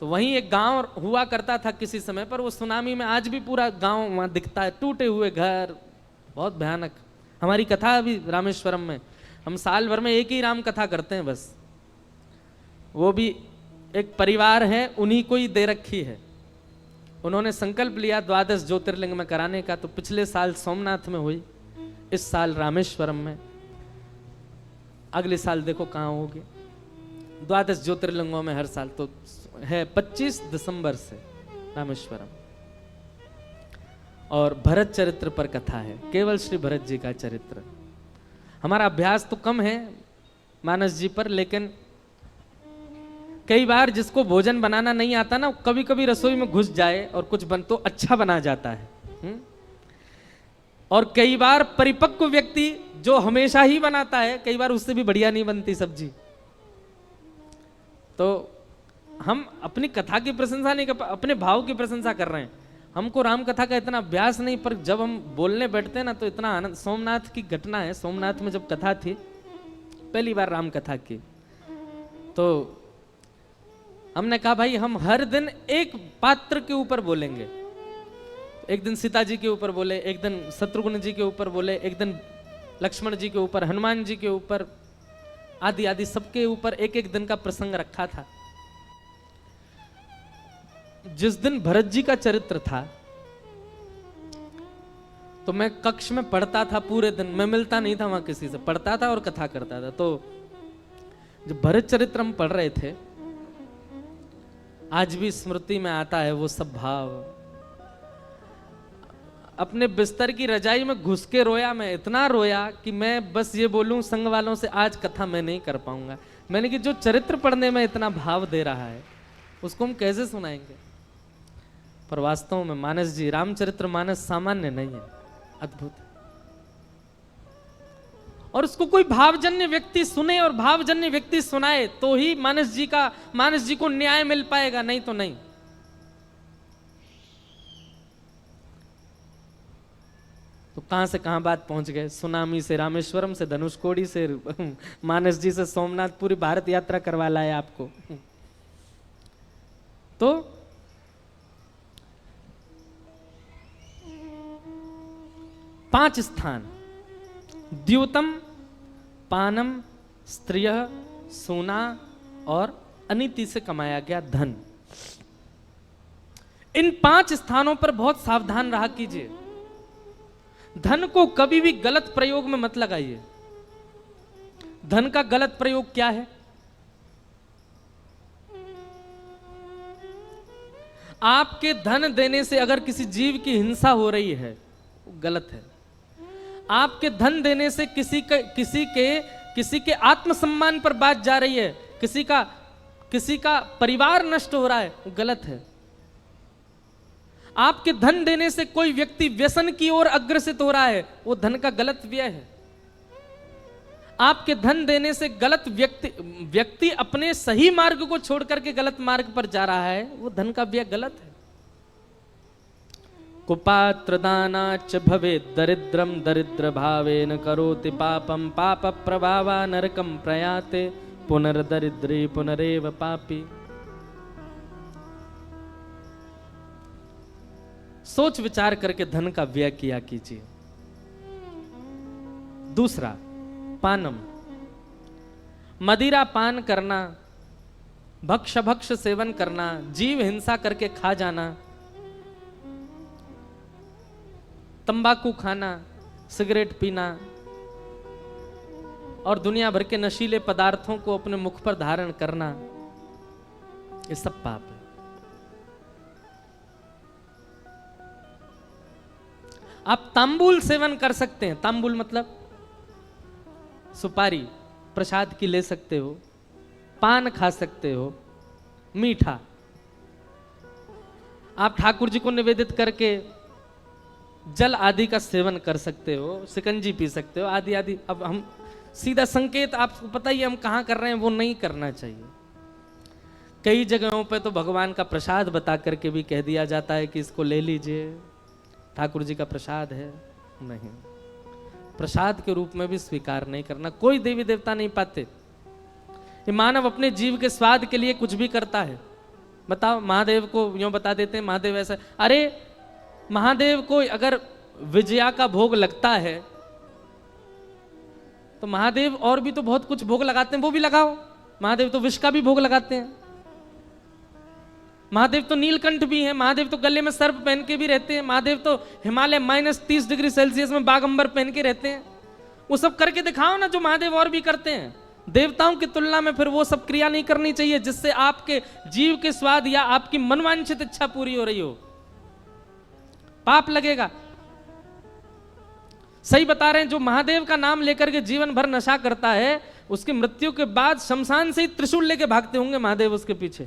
तो वहीं एक गांव हुआ करता था किसी समय पर, वो सुनामी में आज भी पूरा गांव वहां दिखता है, टूटे हुए घर, बहुत भयानक। हमारी कथा अभी रामेश्वरम में, हम साल भर में एक ही राम कथा करते हैं बस, वो भी एक परिवार है, उन्हीं को ही दे रखी है। उन्होंने संकल्प लिया 12 ज्योतिर्लिंग में कराने का, तो पिछले साल सोमनाथ में हुई, इस साल रामेश्वरम में, अगले साल देखो कहाँ होगी। 12 ज्योतिर्लिंगों में हर साल तो है 25 दिसंबर से रामेश्वरम। और भरत चरित्र पर कथा है, केवल श्री भरत जी का चरित्र। हमारा अभ्यास तो कम है मानस जी पर, लेकिन कई बार जिसको भोजन बनाना नहीं आता ना, कभी कभी रसोई में घुस जाए और कुछ बन तो अच्छा बना जाता है। और कई बार परिपक्व व्यक्ति जो हमेशा ही बनाता है, कई बार उससे भी बढ़िया नहीं बनती सब्जी। तो हम अपनी कथा की प्रशंसा नहीं कर, अपने भाव की प्रशंसा कर रहे हैं। हमको राम कथा का इतना अभ्यास नहीं, पर जब हम बोलने बैठते हैं ना तो इतना आनंद। सोमनाथ की घटना है, सोमनाथ में जब कथा थी, पहली बार राम कथा की, तो हमने कहा भाई हम हर दिन एक पात्र के ऊपर बोलेंगे। एक दिन सीता जी के ऊपर बोले, एक दिन शत्रुघ्न जी के ऊपर बोले, एक दिन लक्ष्मण जी के ऊपर, हनुमान जी के ऊपर, आदि आदि सबके ऊपर एक एक दिन का प्रसंग रखा था। जिस दिन भरत जी का चरित्र था, तो मैं कक्ष में पढ़ता था पूरे दिन, मैं मिलता नहीं था वहां किसी से, पढ़ता था और कथा करता था। तो जब भरत चरित्र हम पढ़ रहे थे, आज भी स्मृति में आता है वो सब भाव। अपने बिस्तर की रजाई में घुस के रोया, मैं इतना रोया कि मैं बस ये बोलूं संग वालों से, आज कथा मैं नहीं कर पाऊंगा। मैंने कि जो चरित्र पढ़ने में इतना भाव दे रहा है उसको हम कैसे सुनाएंगे। पर वास्तव में मानस जी, रामचरित्र मानस सामान्य नहीं है, अद्भुत है। और उसको कोई भावजन्य व्यक्ति सुने और भावजन्य व्यक्ति सुनाए तो ही मानस जी को न्याय मिल पाएगा, नहीं तो नहीं। तो कहां से कहां बात पहुंच गए, सुनामी से रामेश्वरम से धनुषकोडी से मानस जी से सोमनाथ, पूरी भारत यात्रा करवा लाए आपको। तो पांच स्थान, द्यूतम, पानम, स्त्रिय, सोना और अनीति से कमाया गया धन। इन 5 स्थानों पर बहुत सावधान रहा कीजिए। धन को कभी भी गलत प्रयोग में मत लगाइए। धन का गलत प्रयोग क्या है? आपके धन देने से अगर किसी जीव की हिंसा हो रही है, वो गलत है। आपके धन देने से किसी के आत्मसम्मान पर बात जा रही है, किसी का परिवार नष्ट हो रहा है, वो गलत है। आपके धन देने से कोई व्यक्ति व्यसन की ओर अग्रसित हो रहा है, वो धन का गलत व्यय है। आपके धन देने से गलत व्यक्ति अपने सही मार्ग को छोड़ करके गलत मार्ग पर जा रहा है, वो धन का व्यय गलत है। कुपात्र दानाच भवे दरिद्रम दरिद्र भावेन करोति पापम पाप प्रभावा नरकम प्रयाते पुनर्दरिद्री पुनरेव पापी। सोच विचार करके धन का व्यय किया कीजिए। दूसरा, पानम, मदिरा पान करना, भक्ष सेवन करना, जीव हिंसा करके खा जाना, तंबाकू खाना, सिगरेट पीना और दुनिया भर के नशीले पदार्थों को अपने मुख पर धारण करना, ये सब पाप है। आप तांबूल सेवन कर सकते हैं, तांबूल मतलब सुपारी प्रसाद की ले सकते हो, पान खा सकते हो, मीठा आप ठाकुर जी को निवेदित करके जल आदि का सेवन कर सकते हो, शिकंजी पी सकते हो, आदि आदि। अब हम सीधा संकेत, आपको पता ही हम कहां कर रहे हैं, वो नहीं करना चाहिए। कई जगहों पे तो भगवान का प्रसाद बता करके भी कह दिया जाता है कि इसको ले लीजिए, ठाकुर जी का प्रसाद है। नहीं, प्रसाद के रूप में भी स्वीकार नहीं करना। कोई देवी देवता नहीं पाते, ये मानव अपने जीव के स्वाद के लिए कुछ भी करता है। बताओ, महादेव को यूं बता देते हैं महादेव ऐसा। अरे महादेव को अगर विजया का भोग लगता है तो महादेव और भी तो बहुत कुछ भोग लगाते हैं, वो भी लगाओ। महादेव तो विष का भी भोग लगाते हैं। महादेव तो नीलकंठ भी है, महादेव तो गले में सर्प पहन के भी रहते हैं, महादेव तो हिमालय -30 डिग्री सेल्सियस में बागंबर पहन के रहते हैं। वो सब करके दिखाओ ना जो महादेव और भी करते हैं। देवताओं की तुलना में फिर वो सब क्रिया नहीं करनी चाहिए जिससे आपके जीव के स्वाद या आपकी मनवांछित इच्छा पूरी हो रही हो, पाप लगेगा। सही बता रहे हैं, जो महादेव का नाम लेकर के जीवन भर नशा करता है, उसकी मृत्यु के बाद शमशान से ही त्रिशूल लेके भागते होंगे महादेव उसके पीछे।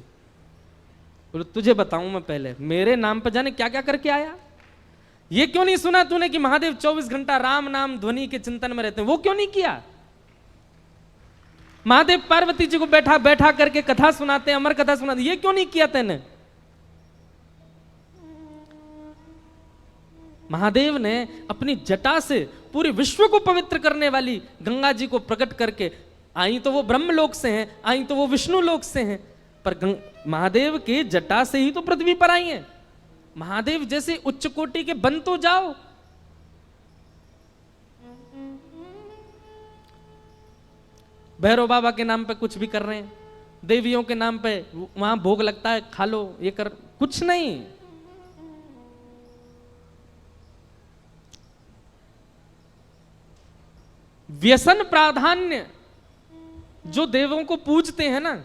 बोले तुझे बताऊं मैं, पहले मेरे नाम पर जाने क्या क्या करके आया। ये क्यों नहीं सुना तूने कि महादेव 24 घंटा राम नाम ध्वनि के चिंतन में रहते हैं? वो क्यों नहीं किया? महादेव पार्वती जी को बैठा बैठा करके कथा सुनाते हैं, अमर कथा सुनाते, ये क्यों नहीं किया तेने? महादेव ने अपनी जटा से पूरे विश्व को पवित्र करने वाली गंगा जी को प्रकट करके, आई तो वो ब्रह्मलोक से हैं, आई तो वो विष्णु लोक से हैं, पर महादेव के जटा से ही तो पृथ्वी पर आई हैं। महादेव जैसे उच्च कोटि के बन तो जाओ। भैरव बाबा के नाम पे कुछ भी कर रहे हैं, देवियों के नाम पे वहां भोग लगता है, खा लो, ये कर, कुछ नहीं। व्यसन प्राधान्य जो देवों को पूजते हैं ना,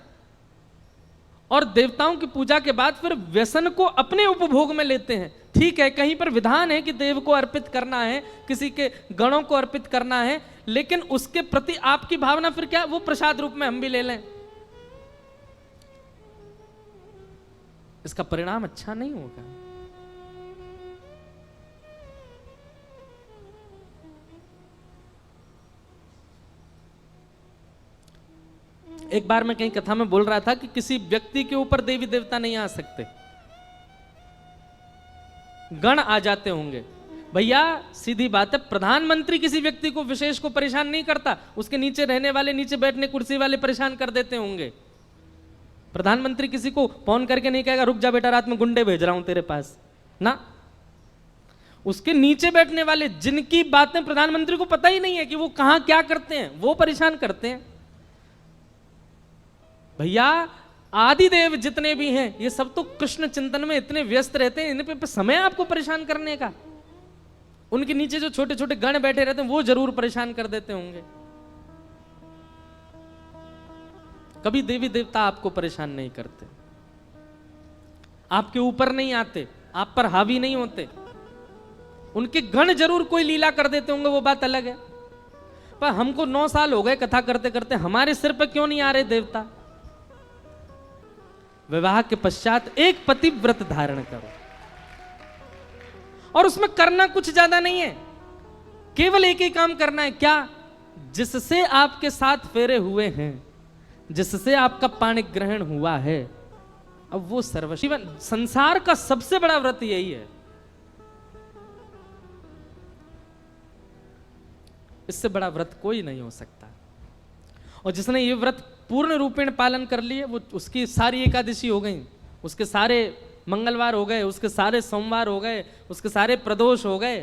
और देवताओं की पूजा के बाद फिर व्यसन को अपने उपभोग में लेते हैं। ठीक है, कहीं पर विधान है कि देव को अर्पित करना है, किसी के गणों को अर्पित करना है, लेकिन उसके प्रति आपकी भावना फिर क्या, वो प्रसाद रूप में हम भी ले लें, इसका परिणाम अच्छा नहीं होगा। एक बार मैं कहीं कथा में बोल रहा था कि किसी व्यक्ति के ऊपर देवी देवता नहीं आ सकते, गण आ जाते होंगे। भैया सीधी बात है, प्रधानमंत्री किसी व्यक्ति को विशेष को परेशान नहीं करता, उसके नीचे रहने वाले, नीचे बैठने कुर्सी वाले परेशान कर देते होंगे। प्रधानमंत्री किसी को फोन करके नहीं कहेगा रुक जा बेटा रात में गुंडे भेज रहा हूं तेरे पास ना। उसके नीचे बैठने वाले, जिनकी बातें प्रधानमंत्री को पता ही नहीं है कि वो कहां क्या करते हैं, वो परेशान करते हैं। भैया आदिदेव जितने भी हैं ये सब तो कृष्ण चिंतन में इतने व्यस्त रहते हैं, इन पे समय आपको परेशान करने का। उनके नीचे जो छोटे छोटे गण बैठे रहते हैं वो जरूर परेशान कर देते होंगे। कभी देवी देवता आपको परेशान नहीं करते, आपके ऊपर नहीं आते, आप पर हावी नहीं होते। उनके गण जरूर कोई लीला कर देते होंगे, वो बात अलग है। पर हमको 9 साल हो गए कथा करते करते, हमारे सिर पर क्यों नहीं आ रहे देवता? विवाह के पश्चात एक पतिव्रत धारण करो, और उसमें करना कुछ ज्यादा नहीं है, केवल एक ही काम करना है। क्या? जिससे आपके 7 फेरे हुए हैं, जिससे आपका पाणी ग्रहण हुआ है, अब वो सर्वशिव। संसार का सबसे बड़ा व्रत यही है, इससे बड़ा व्रत कोई नहीं हो सकता। और जिसने ये व्रत पूर्ण रूपेण पालन कर लिए, वो उसकी सारी एकादशी हो गई, उसके सारे मंगलवार हो गए, उसके सारे सोमवार हो गए, उसके सारे प्रदोष हो गए।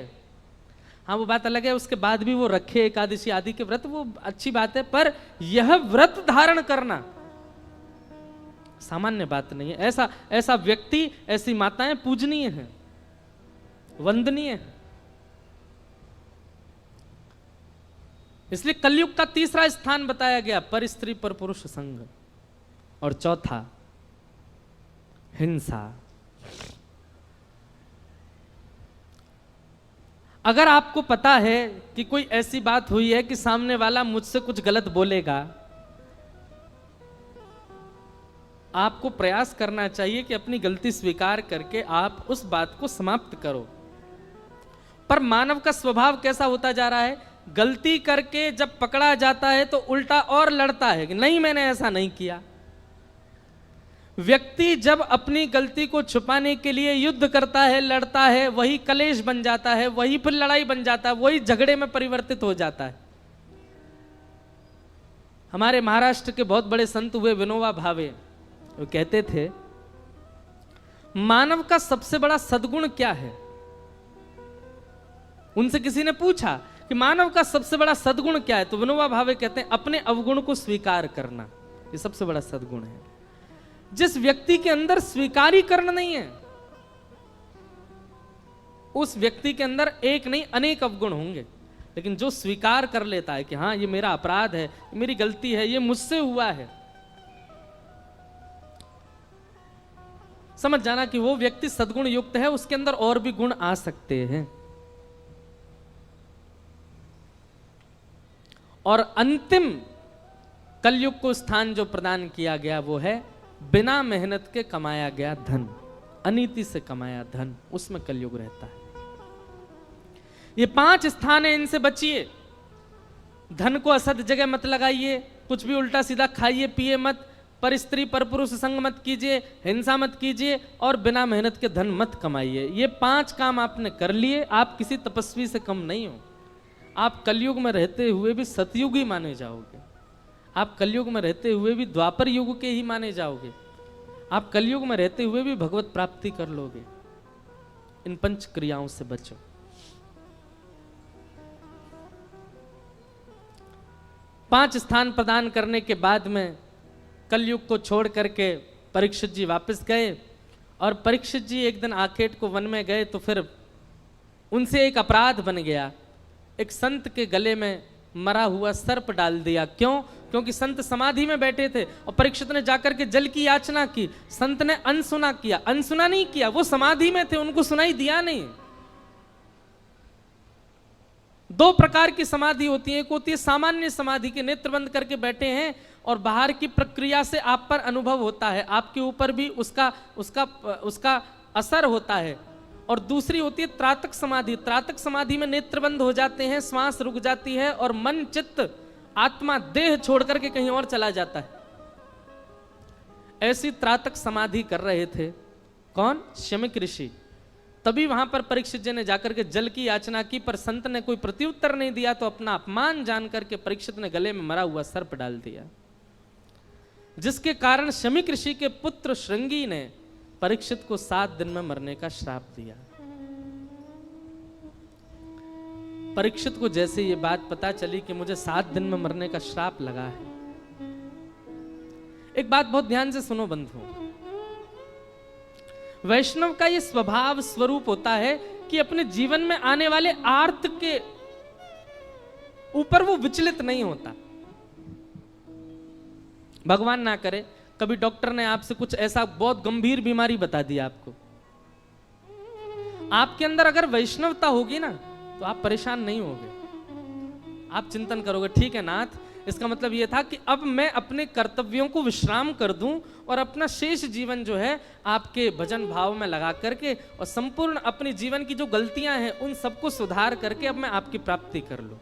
हाँ वो बात अलग है, उसके बाद भी वो रखे एकादशी आदि के व्रत, वो अच्छी बात है, पर यह व्रत धारण करना सामान्य बात नहीं है। ऐसा व्यक्ति, ऐसी माताएं पूजनीय हैं, वंदनीय है। इसलिए कलयुग का तीसरा स्थान बताया गया पर स्त्री पर पुरुष संग, और चौथा हिंसा। अगर आपको पता है कि कोई ऐसी बात हुई है कि सामने वाला मुझसे कुछ गलत बोलेगा, आपको प्रयास करना चाहिए कि अपनी गलती स्वीकार करके आप उस बात को समाप्त करो। पर मानव का स्वभाव कैसा होता जा रहा है, गलती करके जब पकड़ा जाता है तो उल्टा और लड़ता है कि नहीं मैंने ऐसा नहीं किया। व्यक्ति जब अपनी गलती को छुपाने के लिए युद्ध करता है, लड़ता है, वही कलेश बन जाता है, वही फिर लड़ाई बन जाता है, वही झगड़े में परिवर्तित हो जाता है। हमारे महाराष्ट्र के बहुत बड़े संत हुए विनोबा भावे, वो कहते थे मानव का सबसे बड़ा सद्गुण क्या है? उनसे किसी ने पूछा कि मानव का सबसे बड़ा सद्गुण क्या है, तो विनोबा भावे कहते हैं अपने अवगुण को स्वीकार करना, ये सबसे बड़ा सद्गुण है। जिस व्यक्ति के अंदर स्वीकारीकरण नहीं है, उस व्यक्ति के अंदर एक नहीं अनेक अवगुण होंगे, लेकिन जो स्वीकार कर लेता है कि हाँ ये मेरा अपराध है, मेरी गलती है, ये मुझसे हुआ है, समझ जाना कि वो व्यक्ति सद्गुण युक्त है, उसके अंदर और भी गुण आ सकते हैं। और अंतिम कलयुग को स्थान जो प्रदान किया गया वो है बिना मेहनत के कमाया गया धन, अनीति से कमाया धन, उसमें कलयुग रहता है। ये 5 स्थान है, इनसे बचिए। धन को असद जगह मत लगाइए, कुछ भी उल्टा सीधा खाइए पिए मत, पर स्त्री पर पुरुष संग मत कीजिए, हिंसा मत कीजिए, और बिना मेहनत के धन मत कमाइए। ये 5 काम आपने कर लिए, आप किसी तपस्वी से कम नहीं हो। आप कलयुग में रहते हुए भी सतयुगी माने जाओगे, आप कलयुग में रहते हुए भी द्वापर युग के ही माने जाओगे, आप कलयुग में रहते हुए भी भगवत प्राप्ति कर लोगे। इन 5 क्रियाओं से बचो। पांच स्थान प्रदान करने के बाद में कलयुग को छोड़ करके परीक्षित जी वापस गए, और परीक्षित जी एक दिन आकेट को वन में गए तो फिर उनसे एक अपराध बन गया। एक संत के गले में मरा हुआ सर्प डाल दिया। क्यों? क्योंकि संत समाधि में बैठे थे और परीक्षित ने जाकर के जल की याचना की। संत ने अनसुना किया, अनसुना नहीं किया, वो समाधि में थे, उनको सुनाई दिया नहीं। 2 प्रकार की समाधि होती है, एक होती है सामान्य समाधि के नेत्र बंद करके बैठे हैं और बाहर की प्रक्रिया से आप पर अनुभव होता है, आपके ऊपर भी उसका असर होता है। और दूसरी होती है त्राटक समाधि। त्राटक समाधि में नेत्र बंद हो जाते हैं, श्वास रुक जाती है और मन चित्त आत्मा देह छोड़ करके कहीं और चला जाता है। ऐसी त्राटक समाधि कर रहे थे कौन? शमिक ऋषि। तभी वहां पर परीक्षित जी ने जाकर के जल की याचना की, पर संत ने कोई प्रत्युत्तर नहीं दिया, तो अपना अपमान जान करके परीक्षित ने गले में मरा हुआ सर्प डाल दिया, जिसके कारण शमिक ऋषि के पुत्र श्रृंगी ने परीक्षित को 7 दिन में मरने का श्राप दिया। परीक्षित को जैसे ये बात पता चली कि मुझे 7 दिन में मरने का श्राप लगा है, एक बात बहुत ध्यान से सुनो बंधुओं, वैष्णव का ये स्वभाव स्वरूप होता है कि अपने जीवन में आने वाले आर्त के ऊपर वो विचलित नहीं होता। भगवान ना करे कभी डॉक्टर ने आपसे कुछ ऐसा बहुत गंभीर बीमारी बता दी आपको, आपके अंदर अगर वैष्णवता होगी ना तो आप परेशान नहीं होगे। आप चिंतन करोगे ठीक है नाथ, इसका मतलब यह था कि अब मैं अपने कर्तव्यों को विश्राम कर दूं और अपना शेष जीवन जो है आपके भजन भाव में लगा करके और संपूर्ण अपने जीवन की जो गलतियां हैं उन सबको सुधार करके अब मैं आपकी प्राप्ति कर लूं।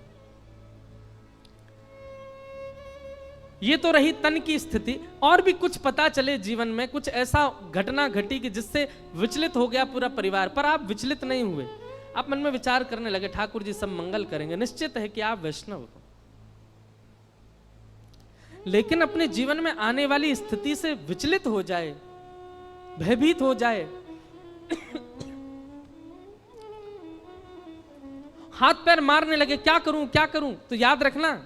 ये तो रही तन की स्थिति, और भी कुछ पता चले जीवन में, कुछ ऐसा घटना घटी कि जिससे विचलित हो गया पूरा परिवार, पर आप विचलित नहीं हुए। आप मन में विचार करने लगे ठाकुर जी सब मंगल करेंगे, निश्चित है कि आप वैष्णव हो। लेकिन अपने जीवन में आने वाली स्थिति से विचलित हो जाए, भयभीत हो जाए, हाथ पैर मारने लगे क्या करूं क्या करूं, तो याद रखना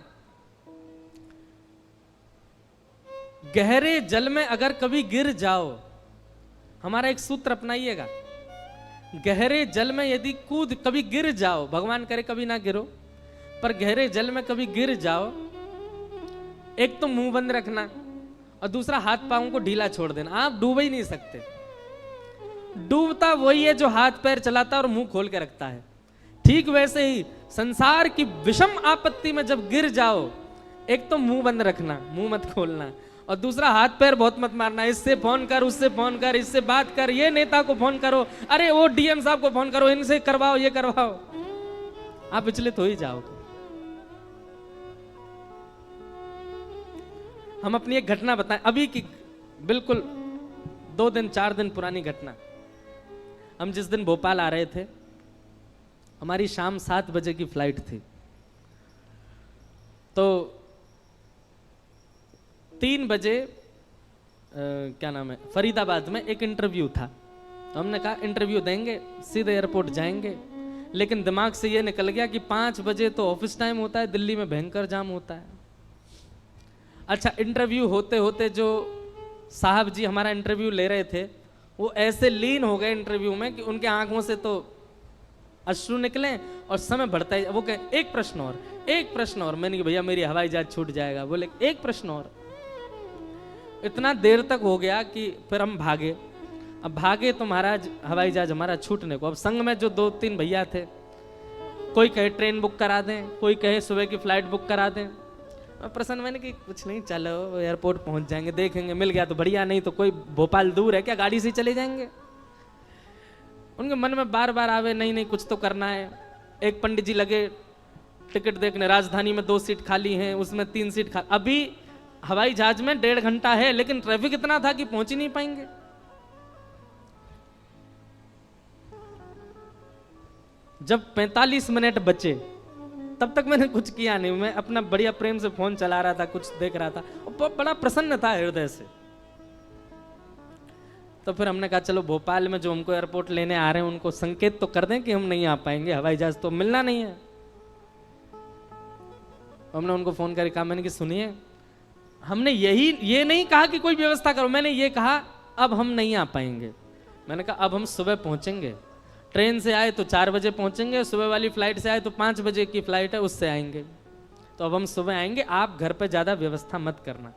गहरे जल में अगर कभी गिर जाओ, हमारा एक सूत्र अपनाइएगा, गहरे जल में यदि कूद कभी गिर जाओ, भगवान करे कभी ना गिरो, पर गहरे जल में कभी गिर जाओ, एक तो मुंह बंद रखना और दूसरा हाथ पांव को ढीला छोड़ देना। आप डूब ही नहीं सकते। डूबता वही है जो हाथ पैर चलाता और मुंह खोल के रखता है। ठीक वैसे ही संसार की विषम आपत्ति में जब गिर जाओ, एक तो मुंह बंद रखना, मुंह मत खोलना, और दूसरा हाथ पैर बहुत मत मारना, इससे फोन कर, उससे फोन कर, इससे बात कर, ये नेता को फोन करो, अरे वो डीएम साहब को फोन करो, इनसे करवाओ, ये करवाओ। आप विचलित हो ही जाओगे। हम अपनी एक घटना बताएं, अभी की बिल्कुल 2 दिन 4 दिन पुरानी घटना। हम जिस दिन भोपाल आ रहे थे, हमारी शाम 7 बजे की फ्लाइट थी, तो 3 बजे क्या नाम है, फरीदाबाद में एक इंटरव्यू था। हमने कहा इंटरव्यू देंगे, सीधे एयरपोर्ट जाएंगे, लेकिन दिमाग से ये निकल गया कि 5 बजे तो ऑफिस टाइम होता है, दिल्ली में भयंकर जाम होता है। अच्छा, इंटरव्यू होते होते जो साहब जी हमारा इंटरव्यू ले रहे थे वो ऐसे लीन हो गए इंटरव्यू में कि उनके आंखों से तो अश्रु निकले और समय बढ़ता है। वो कहे एक प्रश्न और, एक प्रश्न और। मैंने कहा भैया मेरी हवाई जहाज छूट जाएगा। बोले एक प्रश्न और। इतना देर तक हो गया कि फिर हम भागे। अब भागे तो महाराज हवाई जहाज हमारा छूटने को। अब संग में जो 2-3 भैया थे, कोई कहे ट्रेन बुक करा दें, कोई कहे सुबह की फ्लाइट बुक करा दें। प्रसन्न मैंने कि कुछ नहीं, चलो एयरपोर्ट पहुंच जाएंगे, देखेंगे, मिल गया तो बढ़िया, नहीं तो कोई भोपाल दूर है क्या, गाड़ी से चले जाएंगे। उनके मन में बार बार आवे नहीं नहीं कुछ तो करना है। एक पंडित जी लगे टिकट देखने, राजधानी में 2 सीट खाली हैं, उसमें 3 सीट खाली। अभी हवाई जहाज में 1.5 घंटा है, लेकिन ट्रैफिक इतना था कि पहुंच ही नहीं पाएंगे। जब 45 मिनट बचे तब तक मैंने कुछ किया नहीं, मैं अपना बढ़िया प्रेम से फोन चला रहा था, कुछ देख रहा था, बड़ा प्रसन्न था हृदय से। तो फिर हमने कहा चलो भोपाल में जो हमको एयरपोर्ट लेने आ रहे हैं उनको संकेत तो कर दें कि हम नहीं आ पाएंगे, हवाई जहाज तो मिलना नहीं है। हमने उनको फोन करके कहा, मैंने कि सुनिए, हमने ये नहीं कहा कि कोई व्यवस्था करो, मैंने ये कहा अब हम नहीं आ पाएंगे। मैंने कहा अब हम सुबह पहुंचेंगे, ट्रेन से आए तो 4 बजे पहुंचेंगे, सुबह वाली फ्लाइट से आए तो 5 बजे की फ्लाइट है उससे आएंगे, तो अब हम सुबह आएंगे, आप घर पे ज़्यादा व्यवस्था मत करना।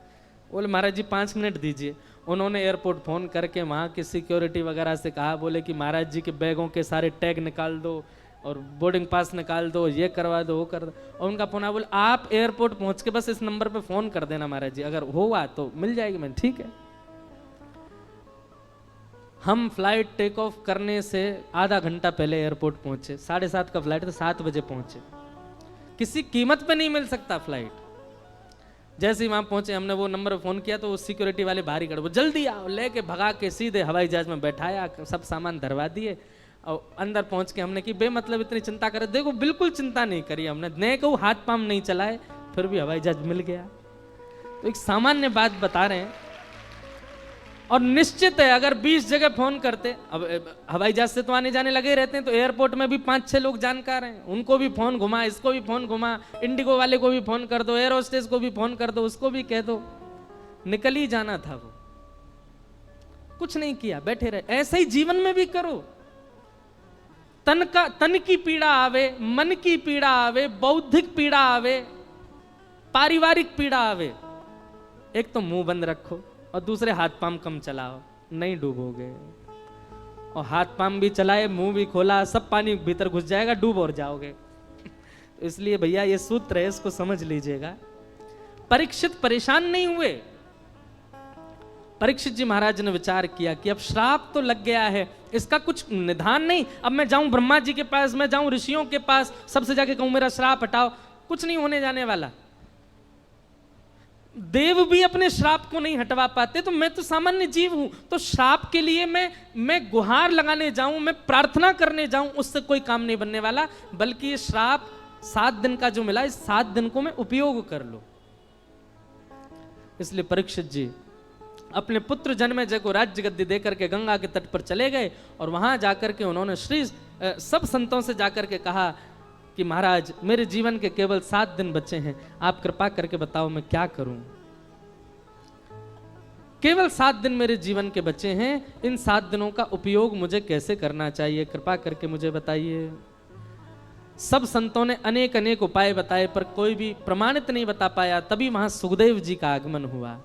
बोले महाराज जी 5 मिनट दीजिए। उन्होंने एयरपोर्ट फ़ोन करके वहाँ की सिक्योरिटी वगैरह से कहा, बोले कि महाराज जी के बैगों के सारे टैग निकाल दो और बोर्डिंग पास निकाल दो, ये करवा दो, वो कर दो। और उनका फ़ोन आया, बोले आप एयरपोर्ट पहुँच के बस इस नंबर पर फ़ोन कर देना महाराज जी, अगर हुआ तो मिल जाएगी। मैं ठीक है। हम फ्लाइट टेक ऑफ करने से आधा घंटा पहले एयरपोर्ट पहुंचे, 7:30 का फ्लाइट था, 7 बजे पहुंचे। किसी कीमत पे नहीं मिल सकता फ्लाइट। जैसे ही वहां पहुंचे हमने वो नंबर पे फोन किया तो वो सिक्योरिटी वाले बाहर ही खड़े, वो जल्दी आओ, लेके भगा के सीधे हवाई जहाज में बैठाया, सब सामान धरवा दिए और अंदर पहुंच के हमने कि बेमतलब इतनी चिंता करे, देखो बिल्कुल चिंता नहीं करी हमने, न को हाथ पाम नहीं चलाए, फिर भी हवाई जहाज मिल गया। तो एक सामान्य बात बता रहे हैं। और निश्चित है अगर 20 जगह फोन करते, अब हवाई जहाज से तो आने जाने लगे रहते हैं, तो एयरपोर्ट में भी 5-6 लोग जानकार हैं, उनको भी फोन घुमा, इसको भी फोन घुमा, इंडिगो वाले को भी फोन कर दो, एयर होस्टेस को भी फोन कर दो, उसको भी कह दो, निकल ही जाना था। वो कुछ नहीं किया, बैठे रहे। ऐसे ही जीवन में भी करो। तन की पीड़ा आवे, मन की पीड़ा आवे, बौद्धिक पीड़ा आवे, पारिवारिक पीड़ा आवे, एक तो मुंह बंद रखो और दूसरे हाथ पाम कम चलाओ, नहीं डूबोगे। और हाथ पाम भी चलाए, मुंह भी खोला, सब पानी भीतर घुस जाएगा, डूब और जाओगे। तो इसलिए भैया ये सूत्र है, इसको समझ लीजिएगा। परीक्षित परेशान नहीं हुए। परीक्षित जी महाराज ने विचार किया कि अब श्राप तो लग गया है, इसका कुछ निदान नहीं। अब मैं जाऊं ब्रह्मा जी के पास, मैं जाऊं ऋषियों के पास, सबसे जाके कहूं मेरा श्राप हटाओ, कुछ नहीं होने जाने वाला। देव भी अपने श्राप को नहीं हटवा पाते, तो मैं तो सामान्य जीव हूं, तो श्राप के लिए मैं गुहार लगाने जाऊं, मैं प्रार्थना करने जाऊं, उससे कोई काम नहीं बनने वाला। बल्कि ये श्राप 7 दिन का जो मिला, इस 7 दिन को मैं उपयोग कर लो। इसलिए परीक्षित जी अपने पुत्र जन्मेजय को राज्य गद्दी देकर के गंगा के तट पर चले गए और वहां जाकर के उन्होंने सब संतों से जाकर के कहा कि महाराज मेरे जीवन के केवल 7 दिन बचे हैं, आप कृपा करके बताओ मैं क्या करूं। केवल 7 दिन मेरे जीवन के बचे हैं, इन 7 दिनों का उपयोग मुझे कैसे करना चाहिए, कृपा करके मुझे बताइए। सब संतों ने अनेक अनेक उपाय बताए, पर कोई भी प्रमाणित नहीं बता पाया। तभी वहां सुखदेव जी का आगमन हुआ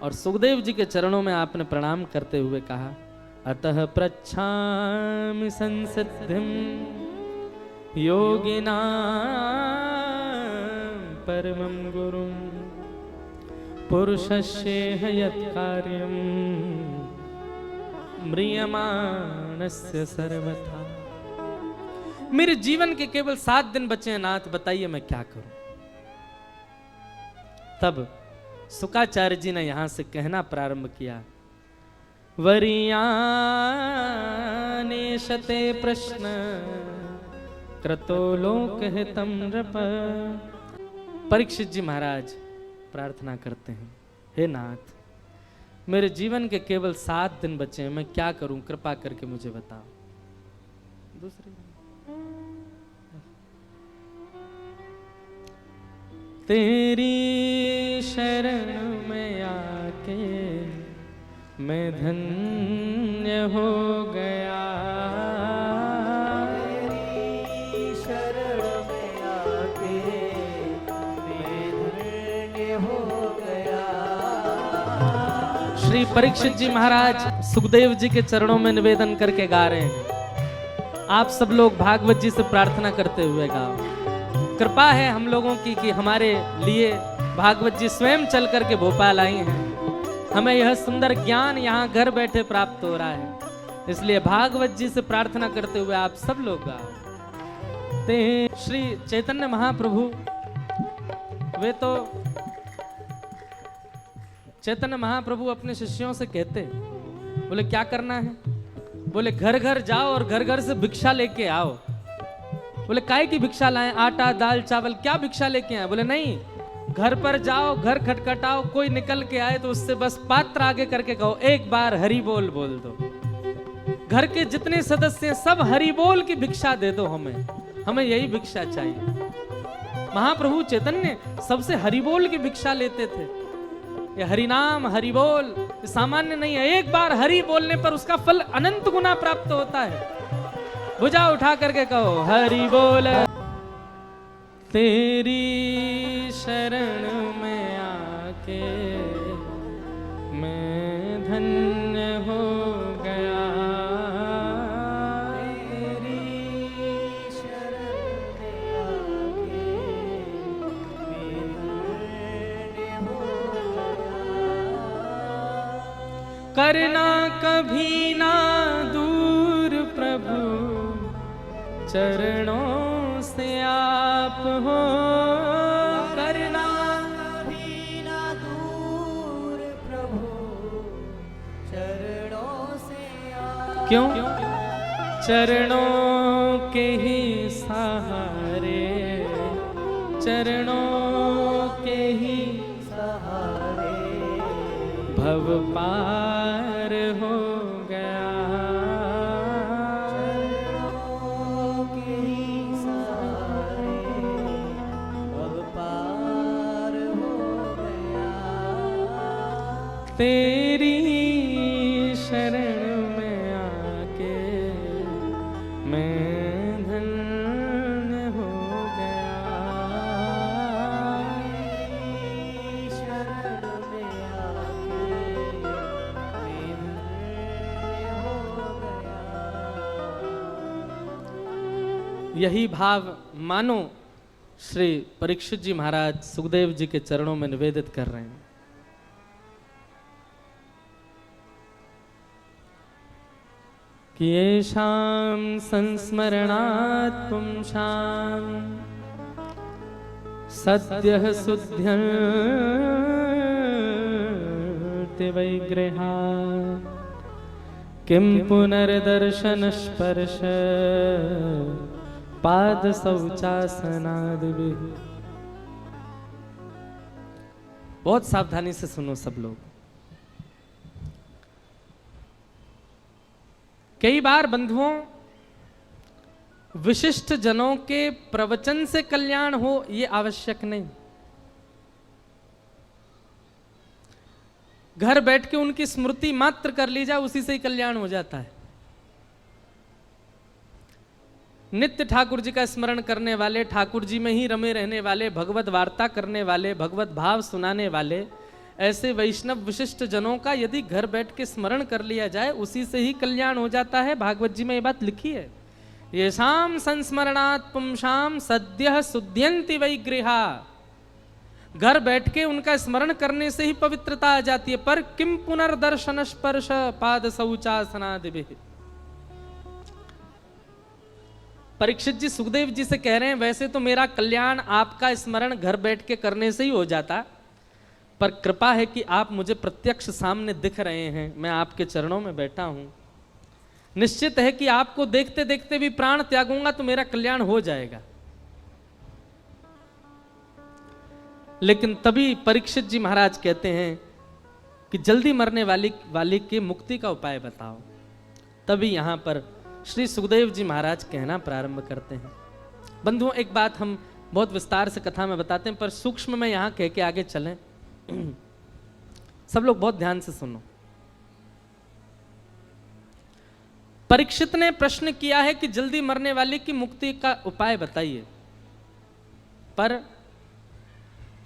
और सुखदेव जी के चरणों में आपने प्रणाम करते हुए कहा, अतः प्रच्छामि संसिद्धिं योगिनां परमं गुरुं पुरुषस्येह यत् कार्यं म्रियमाणस्य सर्वथा। मेरे जीवन के केवल 7 दिन बचे हैं नाथ, बताइए मैं क्या करूं। तब शुकाचार्य जी ने यहां से कहना प्रारंभ किया, वरीयानेशते प्रश्न क्रतो लोकहितं नृप। परीक्षित जी महाराज प्रार्थना करते हैं, हे नाथ मेरे जीवन के केवल 7 दिन बचे हैं, मैं क्या करूं, कृपा करके मुझे बताओ। दूसरी तेरी शरण में आके मैं धन्य हो गया, तेरी शरण में आके मैं धन्य हो गया। श्री परीक्षित जी महाराज सुखदेव जी के चरणों में निवेदन करके गा रहे हैं। आप सब लोग भागवत जी से प्रार्थना करते हुए गाओ। कृपा है हम लोगों की कि हमारे लिए भागवत जी स्वयं चल करके भोपाल आई हैं। हमें यह सुंदर ज्ञान यहाँ घर बैठे प्राप्त हो रहा है, इसलिए भागवत जी से प्रार्थना करते हुए आप सब लोग गाओ। ते श्री चैतन्य महाप्रभु, वे तो चैतन्य महाप्रभु अपने शिष्यों से कहते, बोले क्या करना है, बोले घर घर जाओ और घर घर से भिक्षा लेके आओ। बोले काहे की भिक्षा लाएं, आटा दाल चावल, क्या भिक्षा लेके आए? बोले नहीं, घर पर जाओ, घर खटखटाओ, कोई निकल के आए तो उससे बस पात्र आगे करके कहो एक बार हरि बोल बोल दो। घर के जितने सदस्य हैं सब हरि बोल की भिक्षा दे दो, हमें यही भिक्षा चाहिए। महाप्रभु चैतन्य सबसे हरि बोल की भिक्षा लेते थे। ये हरि नाम हरि बोल सामान्य नहीं है, एक बार हरि बोलने पर उसका फल अनंत गुना प्राप्त होता है। भुजा उठा करके कहो हरि बोल। तेरी शरण में आके मैं धन्य हो गया, तेरी शरण में आके मैं धन्य हो गया। करना कभी ना दूर प्रभु चरणों से आप हो, करना कभी ना दूर प्रभु चरणों से आप। क्यों? चरणों के ही सहारे, चरणों के ही सहारे भव पार हो गया। चरणों के ही सहारे भव पार हो गया। तेरी शरण में आके मैं धन्य हो गया। तेरी शरण में आके मैं धन्य हो गया। यही भाव मानो श्री परीक्षित जी महाराज सुखदेव जी के चरणों में निवेदित कर रहे हैं कि येषां संस्मरणात् पुंसां सद्यः शुद्ध्यन्ति वैगृहात् किं पुनर्दर्शन स्पर्श पाद शौचासनादिभिः। बहुत सावधानी से सुनो सब लोग। कई बार बंधुओं, विशिष्ट जनों के प्रवचन से कल्याण हो ये आवश्यक नहीं। घर बैठ के उनकी स्मृति मात्र कर ली जाए, उसी से ही कल्याण हो जाता है। नित्य ठाकुर जी का स्मरण करने वाले, ठाकुर जी में ही रमे रहने वाले, भगवत वार्ता करने वाले, भगवत भाव सुनाने वाले ऐसे वैष्णव विशिष्ट जनों का यदि घर बैठ के स्मरण कर लिया जाए, उसी से ही कल्याण हो जाता है। भागवत जी में ये बात लिखी है, येषां संस्मरणात् पुंसां सद्यः शुद्ध्यन्ति वैगृहा। घर बैठ के उनका स्मरण करने से ही पवित्रता आ जाती है। पर किम पुनर्दर्शन स्पर्श पाद शौचासनादिभिः। परीक्षित जी सुखदेव जी से कह रहे हैं, वैसे तो मेरा कल्याण आपका स्मरण घर बैठ के करने से ही हो जाता, पर कृपा है कि आप मुझे प्रत्यक्ष सामने दिख रहे हैं, मैं आपके चरणों में बैठा हूं। निश्चित है कि आपको देखते देखते भी प्राण त्यागूंगा तो मेरा कल्याण हो जाएगा। लेकिन तभी परीक्षित जी महाराज कहते हैं कि जल्दी मरने वाली की मुक्ति का उपाय बताओ। तभी यहाँ पर श्री सुखदेव जी महाराज कहना प्रारंभ करते हैं। बंधुओं, एक बात हम बहुत विस्तार से कथा में बताते हैं, पर सूक्ष्म में यहाँ कह के आगे चलें। सब लोग बहुत ध्यान से सुनो। परीक्षित ने प्रश्न किया है कि जल्दी मरने वाले की मुक्ति का उपाय बताइए, पर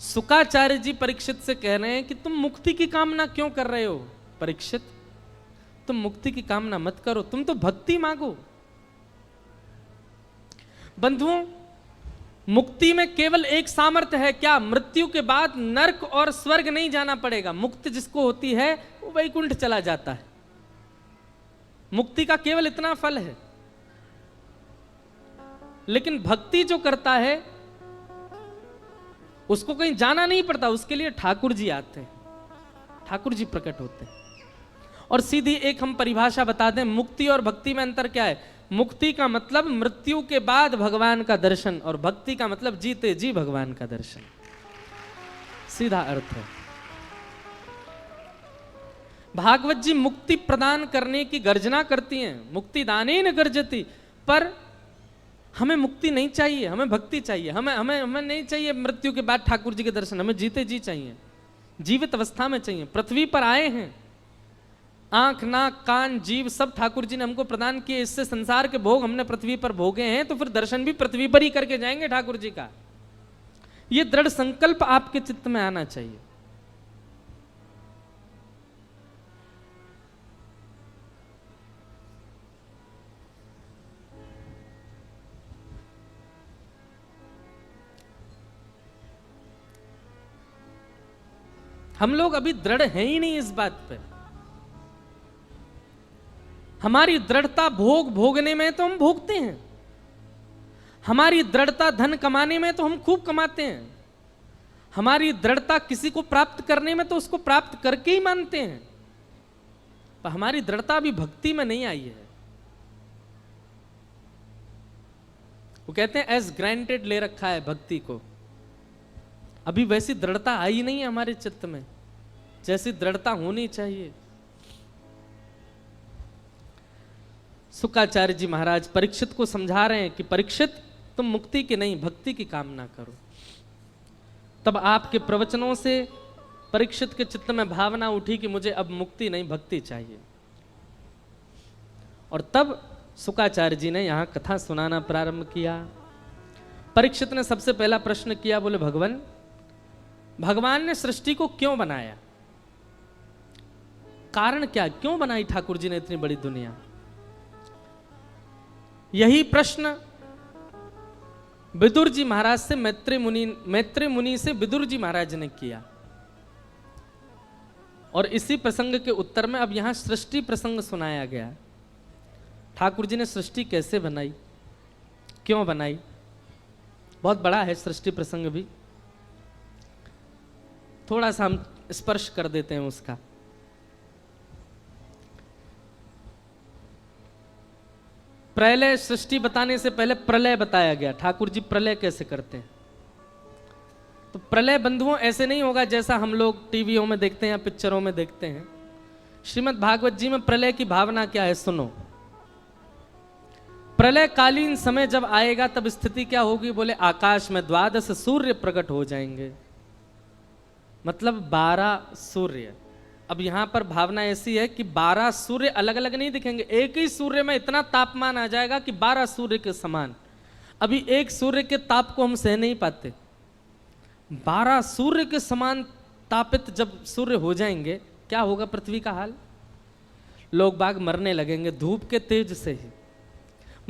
शुकाचार्य जी परीक्षित से कह रहे हैं कि तुम मुक्ति की कामना क्यों कर रहे हो? परीक्षित, तुम मुक्ति की कामना मत करो, तुम तो भक्ति मांगो। बंधुओं, मुक्ति में केवल एक सामर्थ्य है, क्या? मृत्यु के बाद नरक और स्वर्ग नहीं जाना पड़ेगा। मुक्ति जिसको होती है वो वैकुंठ चला जाता है। मुक्ति का केवल इतना फल है। लेकिन भक्ति जो करता है उसको कहीं जाना नहीं पड़ता, उसके लिए ठाकुर जी आते हैं, ठाकुर जी प्रकट होते हैं। और सीधी एक हम परिभाषा बता दें, मुक्ति और भक्ति में अंतर क्या है? मुक्ति का मतलब मृत्यु के बाद भगवान का दर्शन, और भक्ति का मतलब जीते जी भगवान का दर्शन। सीधा अर्थ है। भागवत जी मुक्ति प्रदान करने की गर्जना करती हैं, मुक्ति दाने न गर्जती, पर हमें मुक्ति नहीं चाहिए, हमें भक्ति चाहिए। हमें नहीं चाहिए मृत्यु के बाद ठाकुर जी के दर्शन, हमें जीते जी चाहिए, जीवित अवस्था में चाहिए। पृथ्वी पर आए हैं, आंख नाक कान जीव सब ठाकुर जी ने हमको प्रदान किए, इससे संसार के भोग हमने पृथ्वी पर भोगे हैं, तो फिर दर्शन भी पृथ्वी पर ही करके जाएंगे ठाकुर जी का। यह दृढ़ संकल्प आपके चित्त में आना चाहिए। हम लोग अभी दृढ़ हैं ही नहीं इस बात पे। हमारी दृढ़ता भोग भोगने में तो हम भोगते हैं, हमारी दृढ़ता धन कमाने में तो हम खूब कमाते हैं, हमारी दृढ़ता किसी को प्राप्त करने में तो उसको प्राप्त करके ही मानते हैं, पर हमारी दृढ़ता अभी भक्ति में नहीं आई है। वो कहते हैं एज ग्रांटेड ले रखा है भक्ति को, अभी वैसी दृढ़ता आई नहीं है हमारे चित्त में जैसी दृढ़ता होनी चाहिए। शुकाचार्य जी महाराज परीक्षित को समझा रहे हैं कि परीक्षित, तुम मुक्ति की नहीं भक्ति की कामना करो। तब आपके प्रवचनों से परीक्षित के चित्त में भावना उठी कि मुझे अब मुक्ति नहीं भक्ति चाहिए। और तब शुकाचार्य जी ने यहां कथा सुनाना प्रारंभ किया। परीक्षित ने सबसे पहला प्रश्न किया, बोले भगवान ने सृष्टि को क्यों बनाया? कारण क्या, क्यों बनाई ठाकुर जी ने इतनी बड़ी दुनिया? यही प्रश्न विदुर जी महाराज से मैत्रेय मुनि से विदुर जी महाराज ने किया। और इसी प्रसंग के उत्तर में अब यहां सृष्टि प्रसंग सुनाया गया। ठाकुर जी ने सृष्टि कैसे बनाई, क्यों बनाई? बहुत बड़ा है सृष्टि प्रसंग भी, थोड़ा सा हम स्पर्श कर देते हैं उसका। प्रलय सृष्टि बताने से पहले प्रलय बताया गया। ठाकुर जी प्रलय कैसे करते हैं? तो प्रलय बंधुओं ऐसे नहीं होगा जैसा हम लोग टीवियों में देखते हैं या पिक्चरों में देखते हैं। श्रीमद् भागवत जी में प्रलय की भावना क्या है सुनो। प्रलय कालीन समय जब आएगा तब स्थिति क्या होगी? बोले आकाश में 12 सूर्य प्रकट हो जाएंगे, मतलब 12 सूर्य। अब यहां पर भावना ऐसी है कि 12 सूर्य अलग अलग नहीं दिखेंगे, एक ही सूर्य में इतना तापमान आ जाएगा कि 12 सूर्य के समान। अभी एक सूर्य के ताप को हम सह नहीं पाते, 12 सूर्य के समान तापित जब सूर्य हो जाएंगे, क्या होगा पृथ्वी का हाल? लोग बाग मरने लगेंगे धूप के तेज से ही।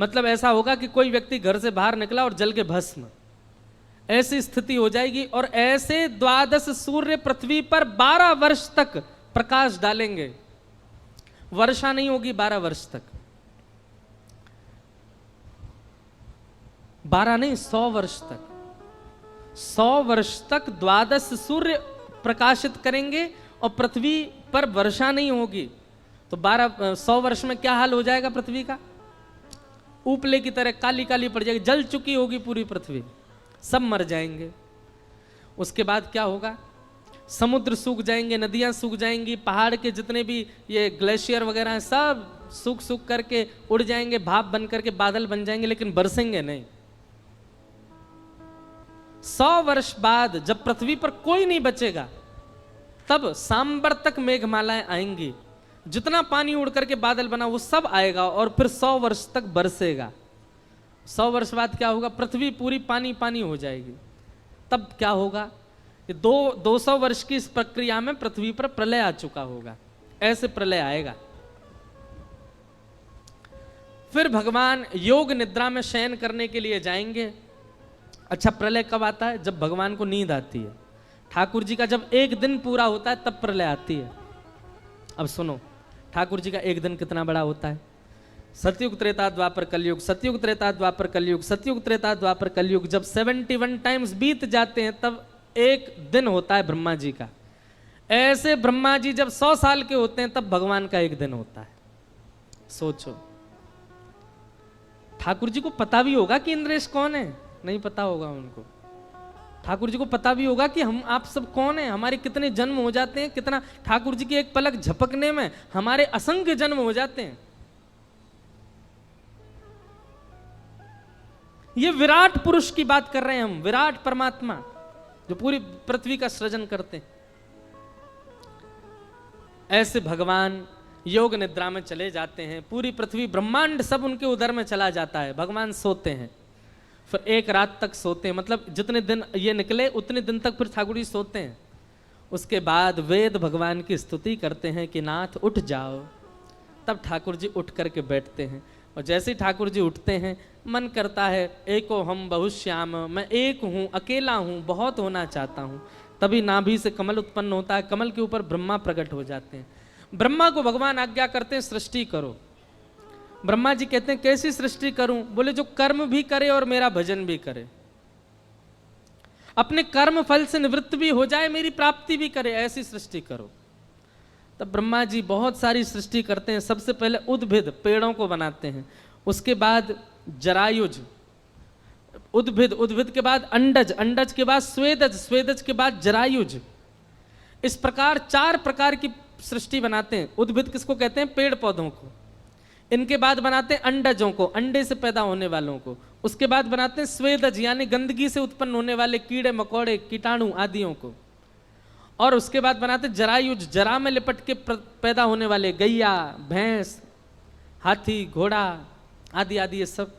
मतलब ऐसा होगा कि कोई व्यक्ति घर से बाहर निकला और जल के भस्म, ऐसी स्थिति हो जाएगी। और ऐसे 12 सूर्य पृथ्वी पर 12 वर्ष तक प्रकाश डालेंगे, वर्षा नहीं होगी 12 वर्ष तक। 12 नहीं 100 वर्ष तक, 100 वर्ष तक 12 सूर्य प्रकाशित करेंगे और पृथ्वी पर वर्षा नहीं होगी। तो 100 वर्ष में क्या हाल हो जाएगा पृथ्वी का? उपले की तरह काली काली पड़ जाएगी, जल चुकी होगी पूरी पृथ्वी, सब मर जाएंगे। उसके बाद क्या होगा? समुद्र सूख जाएंगे, नदियां सूख जाएंगी, पहाड़ के जितने भी ये ग्लेशियर वगैरह हैं सब सूख सूख करके उड़ जाएंगे, भाप बन करके बादल बन जाएंगे, लेकिन बरसेंगे नहीं। 100 वर्ष बाद जब पृथ्वी पर कोई नहीं बचेगा, तब सांबर तक मेघमालाएं आएंगी, जितना पानी उड़ करके बादल बना वो सब आएगा और फिर 100 वर्ष तक बरसेगा। 100 वर्ष बाद क्या होगा? पृथ्वी पूरी पानी पानी हो जाएगी। तब क्या होगा? 200 वर्ष की इस प्रक्रिया में पृथ्वी पर प्रलय आ चुका होगा। ऐसे प्रलय आएगा। फिर भगवान योग निद्रा में शयन करने के लिए जाएंगे। अच्छा, प्रलय कब आता है? जब भगवान को नींद आती है। ठाकुर जी का जब एक दिन पूरा होता है तब प्रलय आती है। अब सुनो, ठाकुर जी का एक दिन कितना बड़ा होता है। सतयुग त्रेता द्वापर कलयुग, सतयुग त्रेता द्वापर कलयुग, सतयुग त्रेता द्वापर कलयुग, जब 71 टाइम्स बीत जाते हैं तब एक दिन होता है ब्रह्मा जी का। ऐसे ब्रह्मा जी जब 100 साल के होते हैं तब भगवान का एक दिन होता है। सोचो, ठाकुर जी को पता भी होगा कि इंद्रेश कौन है? नहीं पता होगा उनको। ठाकुर जी को पता भी होगा कि हम आप सब कौन हैं, हमारे कितने जन्म हो जाते हैं, कितना ठाकुर जी की एक पलक झपकने में हमारे असंख्य जन्म हो जाते हैं। ये विराट पुरुष की बात कर रहे हैं हम, विराट परमात्मा जो पूरी पृथ्वी का सृजन करते हैं। ऐसे भगवान योग निद्रा में चले जाते हैं। पूरी पृथ्वी ब्रह्मांड सब उनके उदर में चला जाता है। भगवान सोते हैं, फिर एक रात तक सोते हैं, मतलब जितने दिन ये निकले उतने दिन तक फिर ठाकुर जी सोते हैं। उसके बाद वेद भगवान की स्तुति करते हैं कि नाथ उठ जाओ। तब ठाकुर जी उठ करके बैठते हैं और जैसे ही ठाकुर जी उठते हैं मन करता है एको हम बहुश्याम, मैं एक हूँ, अकेला हूँ, बहुत होना चाहता हूँ। तभी नाभि से कमल उत्पन्न होता है, कमल के ऊपर ब्रह्मा प्रकट हो जाते हैं। ब्रह्मा को भगवान आज्ञा करते हैं सृष्टि करो। ब्रह्मा जी कहते हैं कैसी सृष्टि करूं? बोले जो कर्म भी करे और मेरा भजन भी करे, अपने कर्म फल से निवृत्त भी हो जाए, मेरी प्राप्ति भी करे, ऐसी सृष्टि करो। तब ब्रह्मा जी बहुत सारी सृष्टि करते हैं। सबसे पहले उद्भिद, पेड़ों को बनाते हैं। उसके बाद जरायुज, उद्भिद, उद्भिद के बाद अंडज, अंडज के बाद स्वेदज, स्वेदज के बाद जरायुज। इस प्रकार 4 प्रकार की सृष्टि बनाते हैं। उद्भिद किसको कहते हैं? पेड़ पौधों को। इनके बाद बनाते हैं अंडजों को, अंडे से पैदा होने वालों को। उसके बाद बनाते हैं स्वेदज, यानी गंदगी से उत्पन्न होने वाले कीड़े मकोड़े, कीटाणु आदियों को। और उसके बाद बनाते हैं जरायुज, जरा में लिपट के पैदा होने वाले गैया, भैंस, हाथी, घोड़ा आदि आदि ये सब।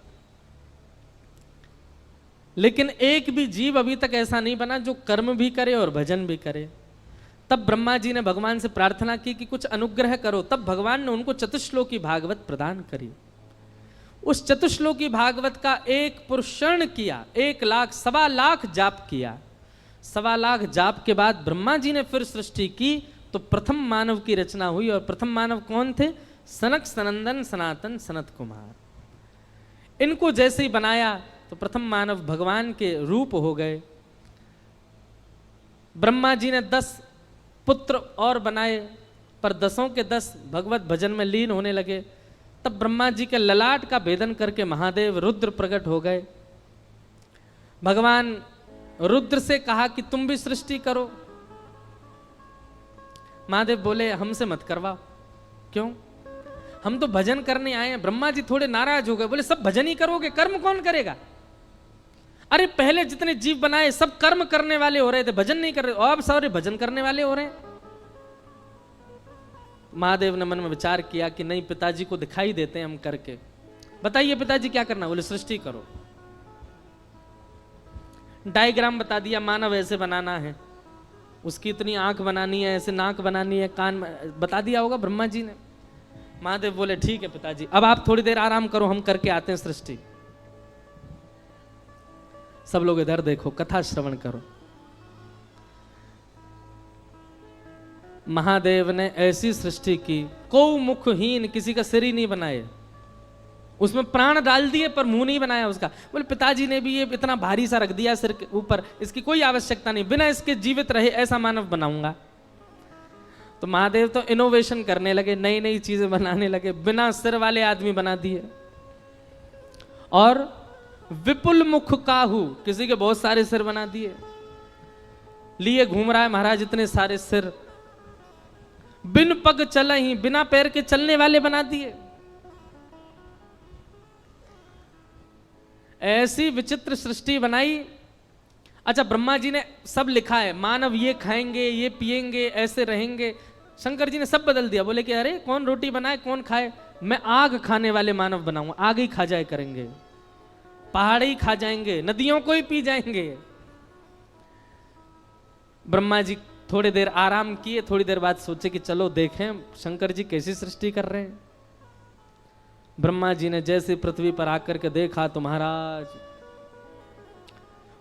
लेकिन एक भी जीव अभी तक ऐसा नहीं बना जो कर्म भी करे और भजन भी करे। तब ब्रह्मा जी ने भगवान से प्रार्थना की कि कुछ अनुग्रह करो। तब भगवान ने उनको चतुश्लोकी भागवत प्रदान करी। उस चतुश्लोकी भागवत का एक पुरुषण किया, 1 लाख 1.25 लाख जाप किया। 1.25 लाख जाप के बाद ब्रह्मा जी ने फिर सृष्टि की तो प्रथम मानव की रचना हुई। और प्रथम मानव कौन थे? सनक सनंदन सनातन सनत कुमार। इनको जैसे ही बनाया तो प्रथम मानव भगवान के रूप हो गए। ब्रह्मा जी ने 10 पुत्र और बनाए, पर 10 के 10 भगवत भजन में लीन होने लगे। तब ब्रह्मा जी के ललाट का भेदन करके महादेव रुद्र प्रकट हो गए। भगवान रुद्र से कहा कि तुम भी सृष्टि करो। महादेव बोले हमसे मत करवाओ। क्यों? हम तो भजन करने आए हैं। ब्रह्मा जी थोड़े नाराज हो गए, बोले सब भजन ही करोगे, कर्म कौन करेगा? अरे पहले जितने जीव बनाए सब कर्म करने वाले हो रहे थे, भजन नहीं कर रहे, और अब सारे भजन करने वाले हो रहे हैं। महादेव ने मन में विचार किया कि नहीं, पिताजी को दिखाई देते हैं हम करके। बताइए पिताजी क्या करना? बोले सृष्टि करो। डायग्राम बता दिया, मानव ऐसे बनाना है, उसकी इतनी आंख बनानी है, ऐसे नाक बनानी है, कान बता दिया होगा ब्रह्मा जी ने। महादेव बोले ठीक है पिताजी, अब आप थोड़ी देर आराम करो, हम करके आते हैं सृष्टि। सब लोग इधर देखो, कथा श्रवण करो। महादेव ने ऐसी सृष्टि की, को मुखहीन, किसी का सिर ही नहीं बनाए, उसमें प्राण डाल दिए पर मुंह नहीं बनाया उसका। बोले पिताजी ने भी ये इतना भारी सा रख दिया सिर के ऊपर, इसकी कोई आवश्यकता नहीं, बिना इसके जीवित रहे ऐसा मानव बनाऊंगा। तो महादेव तो इनोवेशन करने लगे, नई नई चीजें बनाने लगे, बिना सिर वाले आदमी बना दिए। और विपुल मुख काहू, किसी के बहुत सारे सिर बना दिए। लिए घूम रहा है महाराज इतने सारे सिर, बिन पग चला ही, बिना पैर के चलने वाले बना दिए। ऐसी विचित्र सृष्टि बनाई। अच्छा, ब्रह्मा जी ने सब लिखा है, मानव ये खाएंगे, ये पिएंगे, ऐसे रहेंगे। शंकर जी ने सब बदल दिया, बोले कि अरे कौन रोटी बनाए कौन खाए, मैं आग खाने वाले मानव बनाऊंगा, आग ही खा जाए करेंगे, पहाड़ ही खा जाएंगे, नदियों को ही पी जाएंगे। ब्रह्मा जी थोड़ी देर आराम किए, थोड़ी देर बाद सोचे कि चलो देखें शंकर जी कैसी सृष्टि कर रहे हैं। ब्रह्मा जी ने जैसे पृथ्वी पर आकर के देखा तो महाराज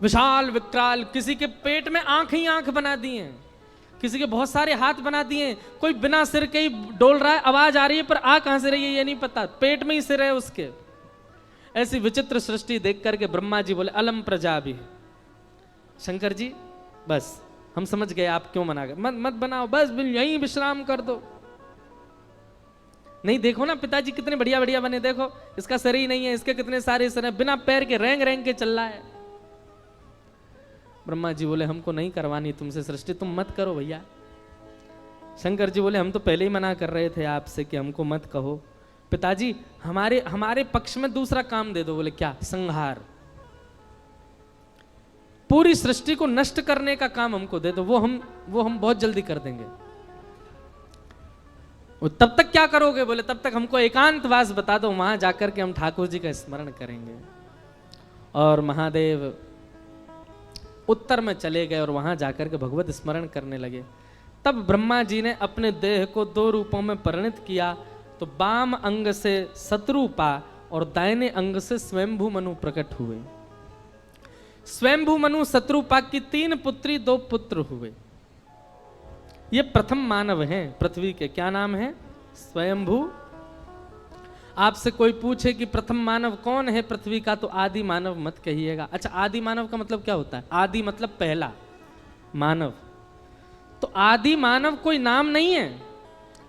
विशाल विकराल, किसी के पेट में आंख ही आंख बना दिए, किसी के बहुत सारे हाथ बना दिए, कोई बिना सिर के ही डोल रहा है, आवाज आ रही है पर आ कहां से रही है ये नहीं पता, पेट में ही सिर है उसके। ऐसी विचित्र सृष्टि देख करके ब्रह्मा जी बोले अलम प्रजा भी। शंकर जी बस हम समझ गए आप क्यों मना गए, मत मत बनाओ, बस यहीं विश्राम कर दो। नहीं देखो ना पिताजी कितने बढ़िया बढ़िया बने, देखो इसका सर ही नहीं है, इसके कितने सारे सर है, बिना पैर के रेंग रेंग के चल रहा है। ब्रह्मा जी बोले हमको नहीं करवानी तुमसे सृष्टि, तुम मत करो भैया। शंकर जी बोले हम तो पहले ही मना कर रहे थे आपसे कि हमको मत कहो। पिताजी हमारे पक्ष में दूसरा काम दे दो। बोले क्या? संहार, पूरी सृष्टि को नष्ट करने का काम हमको दे दो, वो हम बहुत जल्दी कर देंगे। तब तक क्या करोगे? बोले तब तक हमको एकांतवास बता दो, वहां जाकर के हम ठाकुर जी का स्मरण करेंगे। और महादेव उत्तर में चले गए और वहां जाकर के भगवत स्मरण करने लगे। तब ब्रह्मा जी ने अपने देह को दो रूपों में परिणत किया, तो बाम अंग से शत्रुपा और दाहिने अंग से स्वयंभू मनु प्रकट हुए। स्वयंभू मनु शत्रुपा की 3 पुत्री 2 पुत्र हुए। ये प्रथम मानव हैं पृथ्वी के। क्या नाम है? स्वयंभू। आपसे कोई पूछे कि प्रथम मानव कौन है पृथ्वी का, तो आदि मानव मत कहिएगा। अच्छा, आदि मानव का मतलब क्या होता है? आदि मतलब पहला मानव। तो आदि मानव कोई नाम नहीं है,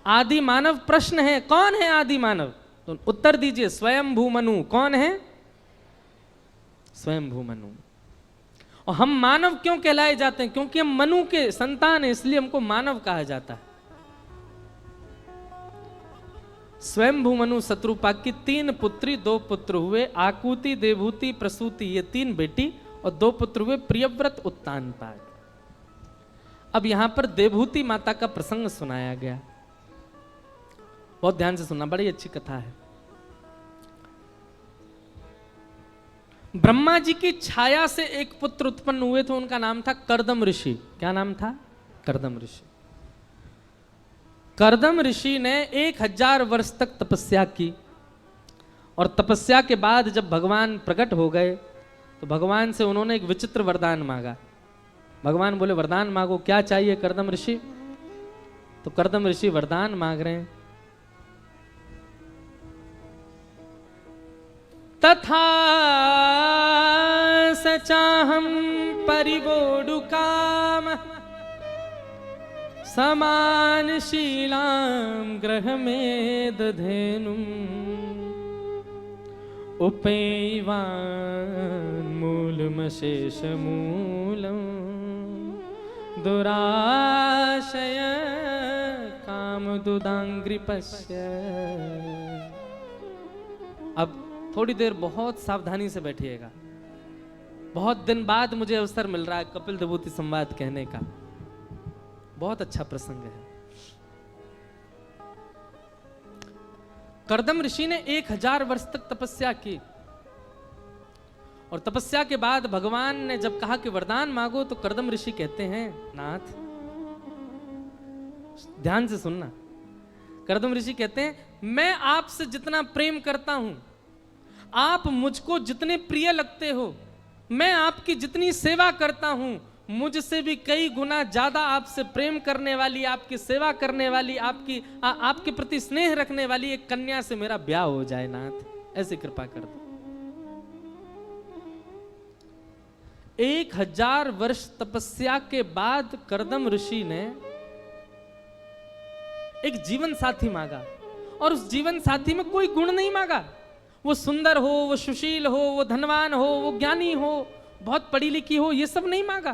आदि मानव प्रश्न है। कौन है आदि मानव? तो उत्तर दीजिए। स्वयंभू मनु। कौन है? स्वयंभू मनु। और हम मानव क्यों कहलाए जाते हैं? क्योंकि हम मनु के संतान हैं, इसलिए हमको मानव कहा जाता है। स्वयंभू मनु शत्रुपा की 3 पुत्री 2 पुत्र हुए। आकुति, देवहूति, प्रसूति, ये 3 बेटी और 2 पुत्र हुए, प्रियव्रत, उत्तानपाद। अब यहां पर देवहूति माता का प्रसंग सुनाया गया, बहुत ध्यान से सुनना, बड़ी अच्छी कथा है। ब्रह्मा जी की छाया से एक पुत्र उत्पन्न हुए थे, उनका नाम था कर्दम ऋषि। क्या नाम था? कर्दम ऋषि। कर्दम ऋषि ने 1000 वर्ष तक तपस्या की, और तपस्या के बाद जब भगवान प्रकट हो गए तो भगवान से उन्होंने एक विचित्र वरदान मांगा। भगवान बोले वरदान मांगो, क्या चाहिए कर्दम ऋषि? तो कर्दम ऋषि वरदान मांग रहे हैं, तथा सचाहम परिवोडु काम समान शीलाम ग्रह में दधेनुम उपेवान मूलमशेष मूलम दुराशय काम दुदांग्रिपस्य। अब थोड़ी देर बहुत सावधानी से बैठिएगा, बहुत दिन बाद मुझे अवसर मिल रहा है कपिल विभूति संवाद कहने का, बहुत अच्छा प्रसंग है। कर्दम ऋषि ने 1000 वर्ष तक तपस्या की, और तपस्या के बाद भगवान ने जब कहा कि वरदान मांगो, तो कर्दम ऋषि कहते हैं नाथ, ध्यान से सुनना, कर्दम ऋषि कहते हैं मैं आपसे जितना प्रेम करता हूं, आप मुझको जितने प्रिय लगते हो, मैं आपकी जितनी सेवा करता हूं, मुझसे भी कई गुना ज्यादा आपसे प्रेम करने वाली, आपकी सेवा करने वाली, आपके प्रति स्नेह रखने वाली एक कन्या से मेरा ब्याह हो जाए नाथ, ऐसी कृपा कर दो। 1000 वर्ष तपस्या के बाद कर्दम ऋषि ने एक जीवन साथी मांगा, और उस जीवन साथी में कोई गुण नहीं मांगा। वो सुंदर हो, वो सुशील हो, वो धनवान हो, वो ज्ञानी हो, बहुत पढ़ी लिखी हो, ये सब नहीं मांगा।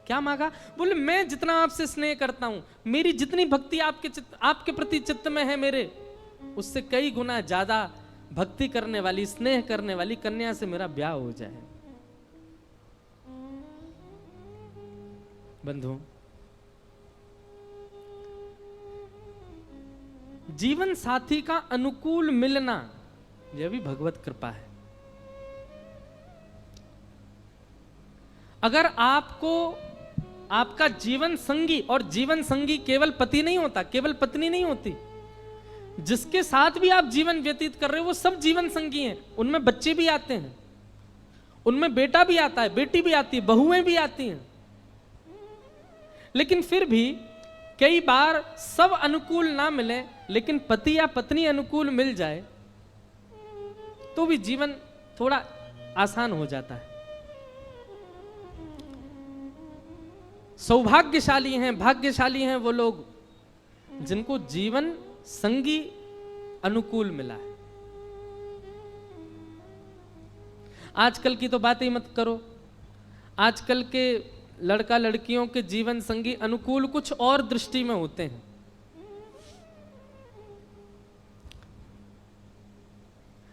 क्या मांगा? बोले मैं जितना आपसे स्नेह करता हूं, मेरी जितनी भक्ति आपके प्रति चित्त में है मेरे, उससे कई गुना ज्यादा भक्ति करने वाली, स्नेह करने वाली कन्या से मेरा ब्याह हो जाए। बंधु, जीवन साथी का अनुकूल मिलना यह भी भगवत कृपा है। अगर आपको आपका जीवन संगी, और जीवन संगी केवल पति नहीं होता, केवल पत्नी नहीं होती, जिसके साथ भी आप जीवन व्यतीत कर रहे हो वो सब जीवन संगी हैं। उनमें बच्चे भी आते हैं, उनमें बेटा भी आता है, बेटी भी आती है, बहुएं भी आती हैं। लेकिन फिर भी कई बार सब अनुकूल ना मिले, लेकिन पति या पत्नी अनुकूल मिल जाए तो भी जीवन थोड़ा आसान हो जाता है। सौभाग्यशाली हैं, भाग्यशाली हैं वो लोग जिनको जीवन संगी अनुकूल मिला है। आजकल की तो बात ही मत करो, आजकल के लड़का लड़कियों के जीवन संगी अनुकूल कुछ और दृष्टि में होते हैं।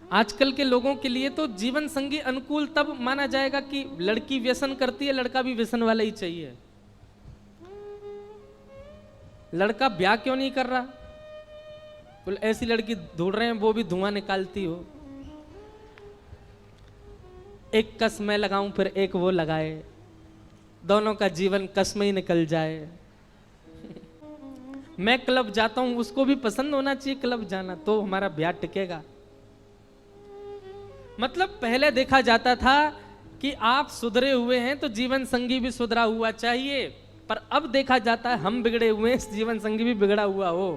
आजकल के लोगों के लिए तो जीवन संगी अनुकूल तब माना जाएगा कि लड़की व्यसन करती है, लड़का भी व्यसन वाला ही चाहिए। लड़का ब्याह क्यों नहीं कर रहा? बोले ऐसी लड़की ढूंढ रहे हैं वो भी धुआं निकालती हो, एक कस मैं लगाऊं फिर एक वो लगाए, दोनों का जीवन कस में ही निकल जाए। मैं क्लब जाता हूं, उसको भी पसंद होना चाहिए क्लब जाना, तो हमारा ब्याह टिकेगा। मतलब पहले देखा जाता था कि आप सुधरे हुए हैं तो जीवन संगी भी सुधरा हुआ चाहिए, पर अब देखा जाता है हम बिगड़े हुए हैं, जीवन संगी भी बिगड़ा हुआ हो,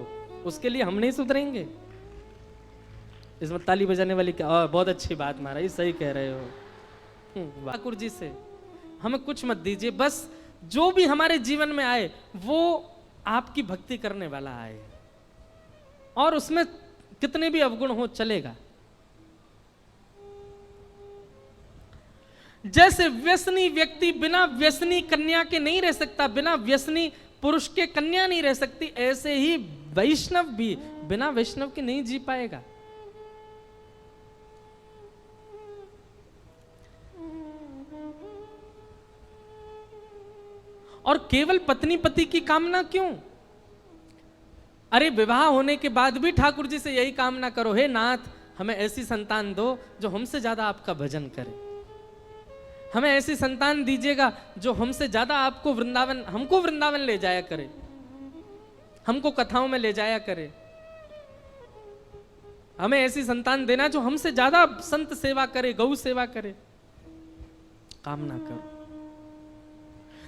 उसके लिए हम नहीं सुधरेंगे। इसमें ताली बजाने वाली क्या, बहुत अच्छी बात महाराज, सही कह रहे हो। ठाकुर जी से हमें कुछ मत दीजिए, बस जो भी हमारे जीवन में आए वो आपकी भक्ति करने वाला आए, और उसमें कितने भी अवगुण हो चलेगा। जैसे व्यसनी व्यक्ति बिना व्यसनी कन्या के नहीं रह सकता, बिना व्यसनी पुरुष के कन्या नहीं रह सकती, ऐसे ही वैष्णव भी बिना वैष्णव के नहीं जी पाएगा। और केवल पत्नी पति की कामना क्यों? अरे विवाह होने के बाद भी ठाकुर जी से यही कामना करो, हे नाथ हमें ऐसी संतान दो जो हमसे ज्यादा आपका भजन करे, हमें ऐसी संतान दीजिएगा जो हमसे ज्यादा आपको वृंदावन, हमको वृंदावन ले जाया करे, हमको कथाओं में ले जाया करे। हमें ऐसी संतान देना जो हमसे ज्यादा संत सेवा करे, गौ सेवा करे। कामना करो।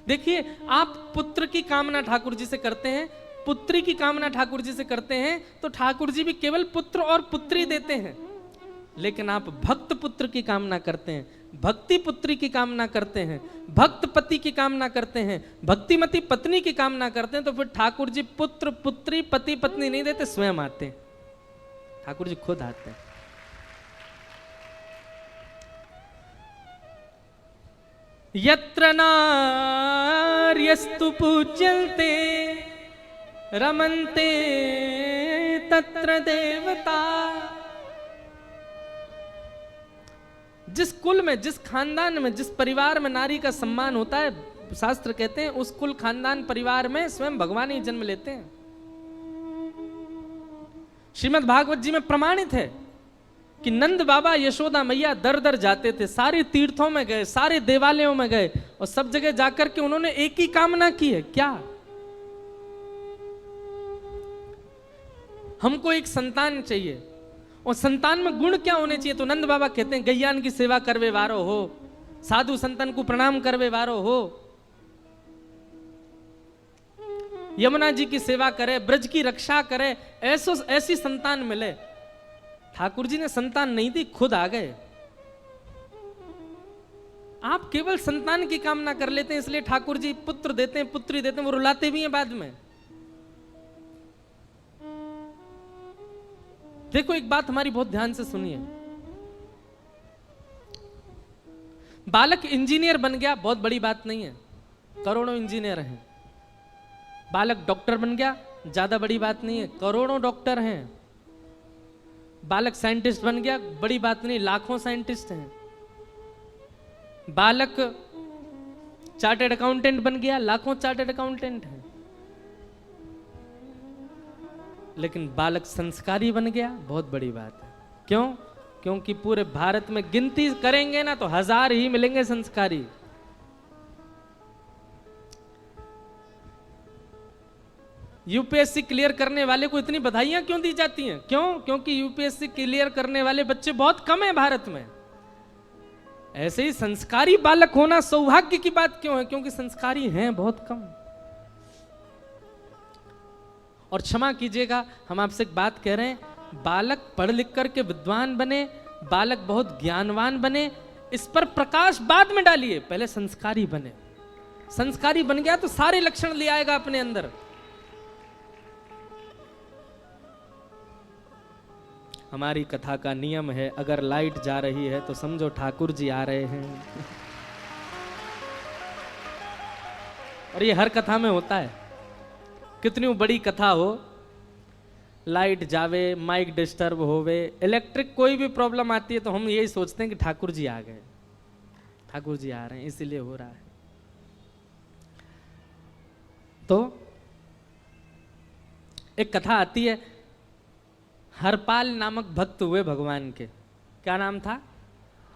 देखिए, आप पुत्र की कामना ठाकुर जी से करते हैं, पुत्री की कामना ठाकुर जी से करते हैं, तो ठाकुर जी भी केवल पुत्र और पुत्री देते हैं। लेकिन आप भक्त पुत्र की कामना करते हैं, भक्ति पुत्री की कामना करते हैं, भक्त पति की कामना करते हैं, भक्तिमती पत्नी की कामना करते हैं, तो फिर ठाकुर जी पुत्र पुत्री पति पत्नी नहीं देते, स्वयं आते हैं। ठाकुर जी खुद आते हैं। यत्र नार्यस्तु पूज्यन्ते रमन्ते तत्र देवता। जिस कुल में, जिस खानदान में, जिस परिवार में नारी का सम्मान होता है, शास्त्र कहते हैं उस कुल खानदान परिवार में स्वयं भगवान ही जन्म लेते हैं। श्रीमद् भागवत जी में प्रमाणित है कि नंद बाबा यशोदा मैया दर दर जाते थे, सारे तीर्थों में गए, सारे देवालयों में गए, और सब जगह जाकर के उन्होंने एक ही कामना की है, क्या? हमको एक संतान चाहिए, और संतान में गुण क्या होने चाहिए? तो नंद बाबा कहते हैं गैयान की सेवा करवे वारो हो, साधु संतन को प्रणाम करवे वारो हो, यमुना जी की सेवा करे, ब्रज की रक्षा करे, ऐसी संतान मिले। ठाकुर जी ने संतान नहीं दी, खुद आ गए। आप केवल संतान की कामना कर लेते हैं, इसलिए ठाकुर जी पुत्र देते हैं, पुत्री देते हैं, वो रुलाते भी हैं बाद में। देखो, एक बात हमारी बहुत ध्यान से सुनिए। बालक इंजीनियर बन गया, बहुत बड़ी बात नहीं है। करोड़ों इंजीनियर हैं। बालक डॉक्टर बन गया, ज्यादा बड़ी बात नहीं है, करोड़ों डॉक्टर हैं। बालक साइंटिस्ट बन गया, बड़ी बात नहीं, लाखों साइंटिस्ट हैं। बालक चार्टर्ड अकाउंटेंट बन गया, लाखों चार्टर्ड अकाउंटेंट हैं। लेकिन बालक संस्कारी बन गया, बहुत बड़ी बात है। क्यों? क्योंकि पूरे भारत में गिनती करेंगे ना तो 1000 ही मिलेंगे संस्कारी। यूपीएससी क्लियर करने वाले को इतनी बधाइयां क्यों दी जाती हैं? क्यों? क्योंकि यूपीएससी क्लियर करने वाले बच्चे बहुत कम हैं भारत में। ऐसे ही संस्कारी बालक होना सौभाग्य की बात क्यों है? क्योंकि संस्कारी हैं बहुत कम। और क्षमा कीजिएगा, हम आपसे एक बात कह रहे हैं, बालक पढ़ लिख करके विद्वान बने, बालक बहुत ज्ञानवान बने, इस पर प्रकाश बाद में डालिए, पहले संस्कारी बने। संस्कारी बन गया तो सारे लक्षण ले आएगा अपने अंदर। हमारी कथा का नियम है, अगर लाइट जा रही है तो समझो ठाकुर जी आ रहे हैं। और ये हर कथा में होता है, कितनी बड़ी कथा हो, लाइट जावे, माइक डिस्टर्ब होवे, इलेक्ट्रिक कोई भी प्रॉब्लम आती है तो हम यही सोचते हैं कि ठाकुर जी आ गए, ठाकुर जी आ रहे हैं, इसीलिए हो रहा है। तो एक कथा आती है, हरपाल नामक भक्त हुए भगवान के। क्या नाम था?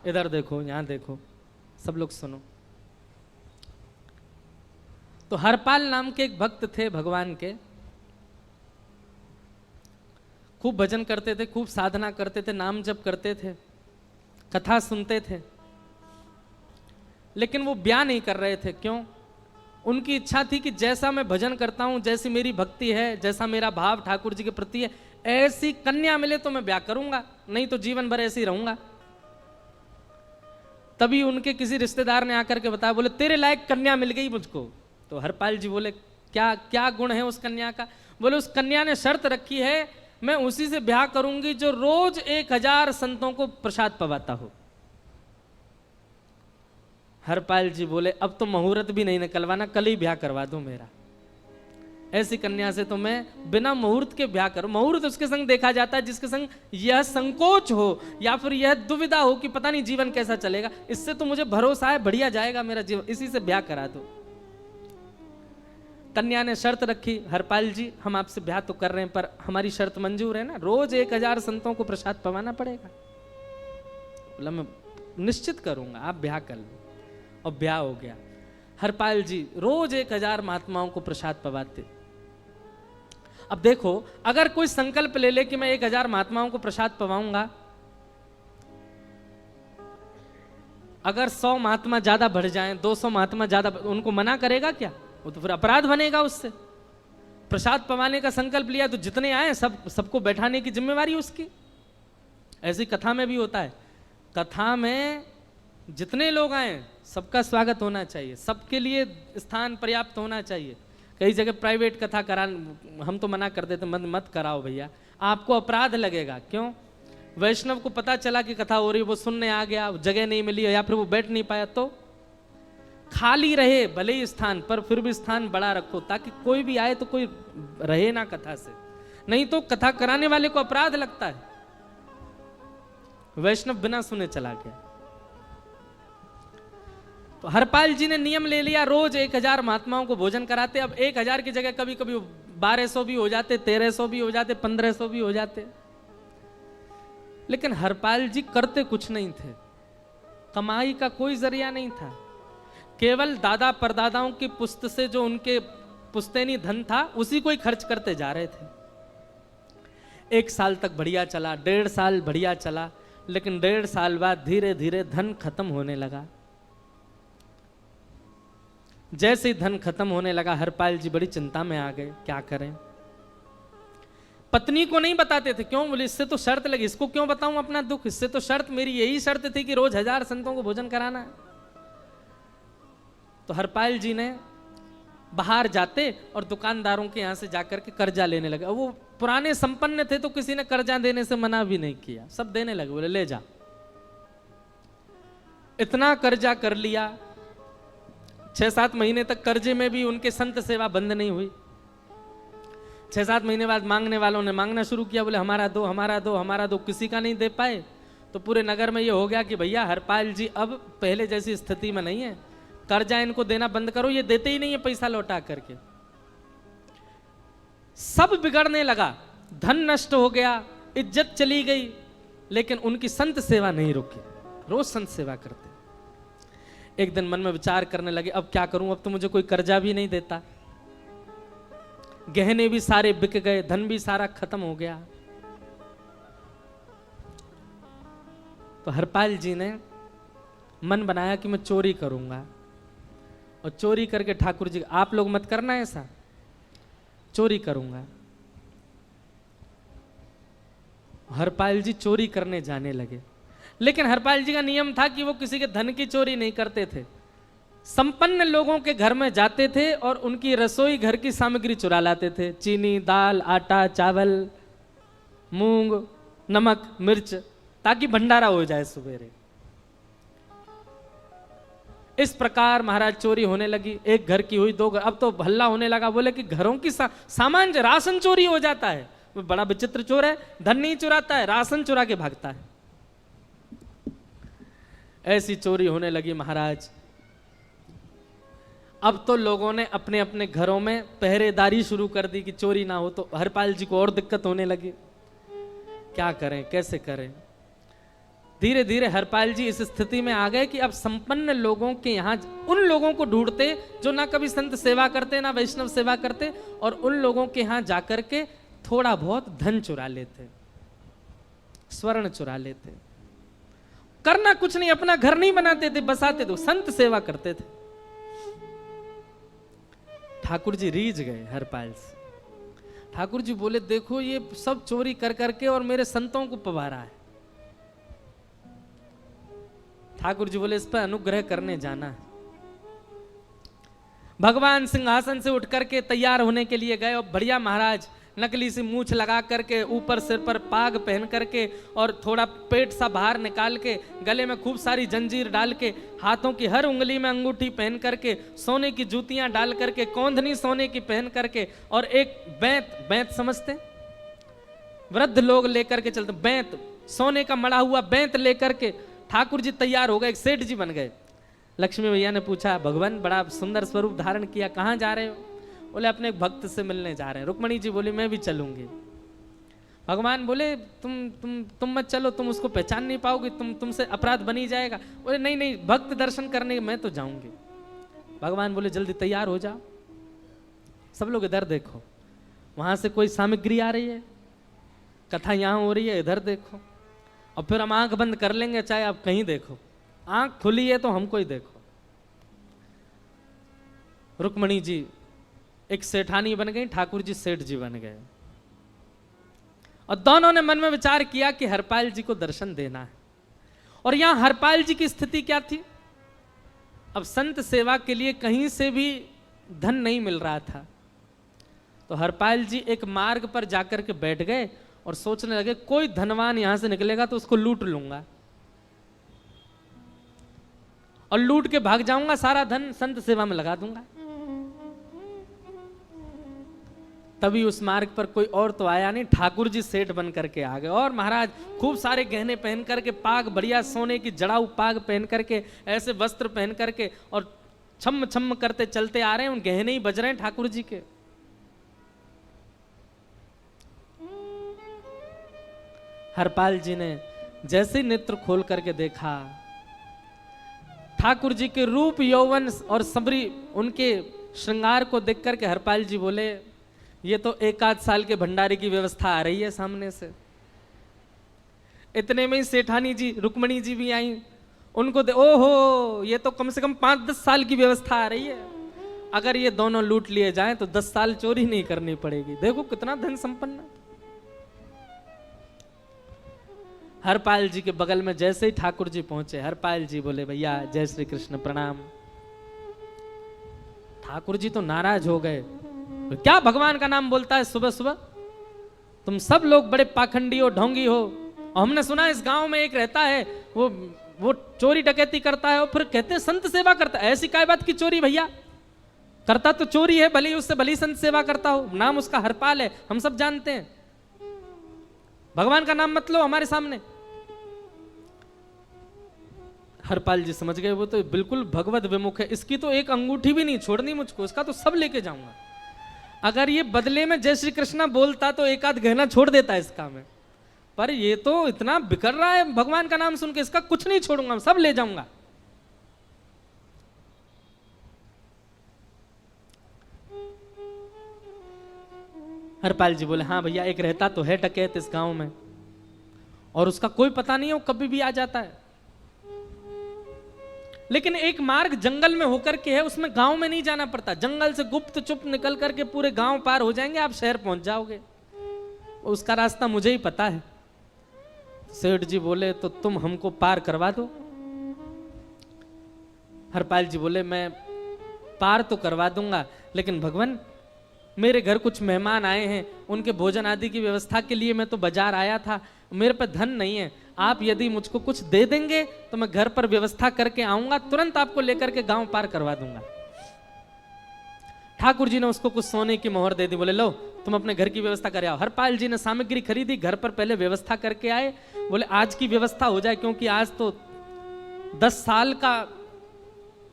इधर देखो, यहां देखो, सब लोग सुनो। तो हरपाल नाम के एक भक्त थे भगवान के, खूब भजन करते थे, खूब साधना करते थे, नाम जप करते थे, कथा सुनते थे, लेकिन वो ब्याह नहीं कर रहे थे। क्यों? उनकी इच्छा थी कि जैसा मैं भजन करता हूं, जैसी मेरी भक्ति है, जैसा मेरा भाव ठाकुर जी के प्रति है, ऐसी कन्या मिले तो मैं ब्याह करूंगा, नहीं तो जीवन भर ऐसे ही रहूंगा। तभी उनके किसी रिश्तेदार ने आकर के बताया, बोले तेरे लायक कन्या मिल गई मुझको। तो हरपाल जी बोले, क्या क्या गुण है उस कन्या का? बोले उस कन्या ने शर्त रखी है, मैं उसी से ब्याह करूंगी जो रोज 1000 संतों को प्रसाद पवाता हो। हरपाल जी बोले, अब तो मुहूर्त भी नहीं निकलवाना, कल ही ब्याह करवा दो मेरा। ऐसी कन्या से तो मैं बिना मुहूर्त के ब्याह करूं। मुहूर्त उसके संग देखा जाता है जिसके संग यह संकोच हो या फिर यह दुविधा हो कि पता नहीं जीवन कैसा चलेगा, इससे तो मुझे भरोसा है बढ़िया जाएगा मेरा जीवन, इसी से ब्याह करा दो। कन्या ने शर्त रखी, हरपाल जी हम आपसे ब्याह तो कर रहे हैं पर हमारी शर्त मंजूर है ना, रोज 1000 संतों को प्रसाद पवाना पड़ेगा। बोला मैं निश्चित करूंगा, आप ब्याह कर लो। और ब्याह हो गया। हरपाल जी रोज 1000 महात्माओं को प्रसाद पवाते। अब देखो, अगर कोई संकल्प ले ले कि मैं 1000 महात्माओं को प्रसाद पवाऊंगा, अगर 100 महात्मा ज्यादा बढ़ जाएं, 200 महात्मा ज्यादा, उनको मना करेगा क्या? वो तो फिर अपराध बनेगा उससे। प्रसाद पवाने का संकल्प लिया तो जितने आए सबको बैठाने की जिम्मेवारी उसकी। ऐसी कथा में भी होता है, कथा में जितने लोग आए सबका स्वागत होना चाहिए, सबके लिए स्थान पर्याप्त होना चाहिए। कई जगह प्राइवेट कथा करा, हम तो मना कर देते, मत कराओ भैया, आपको अपराध लगेगा। क्यों? वैष्णव को पता चला कि कथा हो रही, वो सुनने आ गया, जगह नहीं मिली या फिर वो बैठ नहीं पाया, तो खाली रहे भले ही स्थान, पर फिर भी स्थान बड़ा रखो ताकि कोई भी आए तो कोई रहे ना कथा से, नहीं तो कथा कराने वाले को अपराध लगता है। वैष्णव बिना सुने चला गया। तो हरपाल जी ने नियम ले लिया, रोज 1000 महात्माओं को भोजन कराते। अब 1000 की जगह कभी कभी 1200 भी हो जाते, 1300 भी हो जाते, 1500 भी हो जाते। लेकिन हरपाल जी करते कुछ नहीं थे, कमाई का कोई जरिया नहीं था, केवल दादा परदादाओं की पुश्त से जो उनके पुश्तैनी धन था उसी को ही खर्च करते जा रहे थे। 1 साल तक बढ़िया चला, 1.5 साल बढ़िया चला, लेकिन 1.5 साल बाद धीरे धीरे धन खत्म होने लगा। जैसे ही धन खत्म होने लगा, हरपाल जी बड़ी चिंता में आ गए, क्या करें। पत्नी को नहीं बताते थे, क्यों? बोले इससे तो शर्त लगी, इसको क्यों बताऊं अपना दुख, इससे तो शर्त मेरी यही शर्त थी कि रोज 1000 संतों को भोजन कराना है। तो हरपाल जी ने बाहर जाते और दुकानदारों के यहां से जाकर के कर्जा लेने लगे। वो पुराने संपन्न थे तो किसी ने कर्जा देने से मना भी नहीं किया, सब देने लगे, बोले ले जा। इतना कर्जा कर लिया 6-7 महीने तक कर्जे में भी उनके संत सेवा बंद नहीं हुई। 6-7 महीने बाद मांगने वालों ने मांगना शुरू किया, बोले हमारा दो, हमारा दो, हमारा दो, किसी का नहीं दे पाए। तो पूरे नगर में ये हो गया कि भैया हरपाल जी अब पहले जैसी स्थिति में नहीं है, कर्जा इनको देना बंद करो, ये देते ही नहीं है पैसा लौटा करके। सब बिगड़ने लगा, धन नष्ट हो गया, इज्जत चली गई, लेकिन उनकी संत सेवा नहीं रुकी, रोज संत सेवा करते। एक दिन मन में विचार करने लगे, अब क्या करूं, अब तो मुझे कोई कर्जा भी नहीं देता, गहने भी सारे बिक गए, धन भी सारा खत्म हो गया। तो हरपाल जी ने मन बनाया कि मैं चोरी करूंगा, और चोरी करके ठाकुर जी, आप लोग मत करना ऐसा, चोरी करूंगा। हरपाल जी चोरी करने जाने लगे, लेकिन हरपाल जी का नियम था कि वो किसी के धन की चोरी नहीं करते थे। संपन्न लोगों के घर में जाते थे और उनकी रसोई घर की सामग्री चुरा लाते थे, चीनी, दाल, आटा, चावल, मूंग, नमक, मिर्च, ताकि भंडारा हो जाए सवेरे। इस प्रकार महाराज चोरी होने लगी, एक घर की हुई, 2 घर, अब तो हल्ला होने लगा, बोले कि घरों की सामान, राशन चोरी हो जाता है। वो बड़ा विचित्र चोर है, धन नहीं चुराता है, राशन चुरा के भागता है। ऐसी चोरी होने लगी महाराज। अब तो लोगों ने अपने अपने घरों में पहरेदारी शुरू कर दी कि चोरी ना हो, तो हरपाल जी को और दिक्कत होने लगी, क्या करें, कैसे करें। धीरे धीरे हरपाल जी इस स्थिति में आ गए कि अब संपन्न लोगों के यहाँ उन लोगों को ढूंढते जो ना कभी संत सेवा करते ना वैष्णव सेवा करते, और उन लोगों के यहाँ जाकर के थोड़ा बहुत धन चुरा लेते, स्वर्ण चुरा लेते, करना कुछ नहीं, अपना घर नहीं बनाते थे, बसाते थे, संत सेवा करते थे। ठाकुर जी रीझ गए हरपाल से। ठाकुर जी बोले, देखो ये सब चोरी कर करके और मेरे संतों को पवारा है। ठाकुर जी बोले, इस पर अनुग्रह करने जाना है। भगवान सिंहासन से उठ करके तैयार होने के लिए गए, और बढ़िया महाराज नकली सी मूछ लगा करके, ऊपर सिर पर पाग पहन करके, और थोड़ा पेट सा बाहर निकाल के, गले में खूब सारी जंजीर डाल के, हाथों की हर उंगली में अंगूठी पहन करके, सोने की जूतियां डाल करके, कौंधनी सोने की पहन करके, और एक बैंत समझते, वृद्ध लोग लेकर के चलते, बैंत, सोने का मड़ा हुआ बैंत लेकर के ठाकुर जी तैयार हो गए, एक सेठ जी बन गए। लक्ष्मी भैया ने पूछा, भगवान बड़ा सुंदर स्वरूप धारण किया, कहाँ जा रहे हो? बोले, अपने एक भक्त से मिलने जा रहे हैं। रुक्मणी जी बोली, मैं भी चलूंगी। भगवान बोले, तुम मत चलो, तुम उसको पहचान नहीं पाओगे, तुमसे अपराध बनी जाएगा। बोले, नहीं नहीं, भक्त दर्शन करने मैं तो जाऊंगी। भगवान बोले, जल्दी तैयार हो जाओ, सब लोग इधर देखो, वहां से कोई सामग्री आ रही है, कथा यहां हो रही है, इधर देखो, और फिर हम आंख बंद कर लेंगे, चाहे आप कहीं देखो, आंख खुली है तो हमको ही देखो। रुक्मणी जी एक सेठानी बन गई, ठाकुर जी सेठ जी बन गए, और दोनों ने मन में विचार किया कि हरपाल जी को दर्शन देना है। और यहां हरपाल जी की स्थिति क्या थी, अब संत सेवा के लिए कहीं से भी धन नहीं मिल रहा था। तो हरपाल जी एक मार्ग पर जाकर के बैठ गए और सोचने लगे, कोई धनवान यहां से निकलेगा तो उसको लूट लूंगा, और लूट के भाग जाऊंगा, सारा धन संत सेवा में लगा दूंगा। तभी उस मार्ग पर कोई और तो आया नहीं, ठाकुर जी सेठ बन करके आ गए, और महाराज खूब सारे गहने पहन करके, पाग बढ़िया सोने की जड़ाऊ पाग पहन करके, ऐसे वस्त्र पहन करके, और छम छम करते चलते आ रहे हैं, उन गहने ही बज रहे हैं ठाकुर जी के। हरपाल जी ने जैसे ही नेत्र खोल करके देखा, ठाकुर जी के रूप, यौवन और सबरी उनके श्रृंगार को देख करके हरपाल जी बोले, ये तो 1 साल के भंडारे की व्यवस्था आ रही है सामने से। इतने में ही सेठानी जी, रुक्मणी जी भी आई, उनको ओहो, ये तो कम से कम 5-10 साल की व्यवस्था आ रही है। अगर ये दोनों लूट लिए जाएं तो 10 साल चोरी नहीं करनी पड़ेगी। देखो कितना धन संपन्न। हरपाल जी के बगल में जैसे ही ठाकुर जी पहुंचे, हरपाल जी बोले, भैया जय श्री कृष्ण, प्रणाम। ठाकुर जी तो नाराज हो गए, क्या भगवान का नाम बोलता है सुबह सुबह? तुम सब लोग बड़े पाखंडी हो, ढोंगी हो। और हमने सुना इस गांव में एक रहता है, वो चोरी डकैती करता है और फिर कहते हैं संत सेवा करता है। ऐसी काय बात की चोरी भैया, करता तो चोरी है, भले ही उससे भली संत सेवा करता हो। नाम उसका हरपाल है, हम सब जानते हैं। भगवान का नाम मत लो हमारे सामने। हरपाल जी समझ गए, वो तो बिल्कुल भगवत विमुख है, इसकी तो एक अंगूठी भी नहीं छोड़नी मुझको, इसका तो सब लेके जाऊंगा। अगर ये बदले में जय श्री कृष्णा बोलता तो एक आध गहना छोड़ देता इसका मैं, पर ये तो इतना बिखर रहा है भगवान का नाम सुन के, इसका कुछ नहीं छोड़ूंगा, सब ले जाऊंगा। हरपाल जी बोले हाँ भैया, एक रहता तो है डकैत इस गांव में, और उसका कोई पता नहीं है, वो कभी भी आ जाता है। लेकिन एक मार्ग जंगल में होकर के है, उसमें गांव में नहीं जाना पड़ता, जंगल से गुप्त चुप निकल करके पूरे गांव पार हो जाएंगे, आप शहर पहुंच जाओगे। उसका रास्ता मुझे ही पता है। सेठ जी बोले तो तुम हमको पार करवा दो। हरपाल जी बोले मैं पार तो करवा दूंगा, लेकिन भगवान मेरे घर कुछ मेहमान आए हैं, उनके भोजन आदि की व्यवस्था के लिए मैं तो बाजार आया था, मेरे पे धन नहीं है, आप यदि मुझको कुछ दे देंगे तो मैं घर पर व्यवस्था करके आऊंगा, तुरंत आपको लेकर के गांव पार करवा दूंगा। ठाकुर जी ने उसको कुछ सोने की मोहर दे दी, बोले लो तुम अपने घर की व्यवस्था कर आओ। हरपाल जी ने सामग्री खरीदी, घर पर पहले व्यवस्था करके आए, बोले आज की व्यवस्था हो जाए, क्योंकि आज तो 10 साल का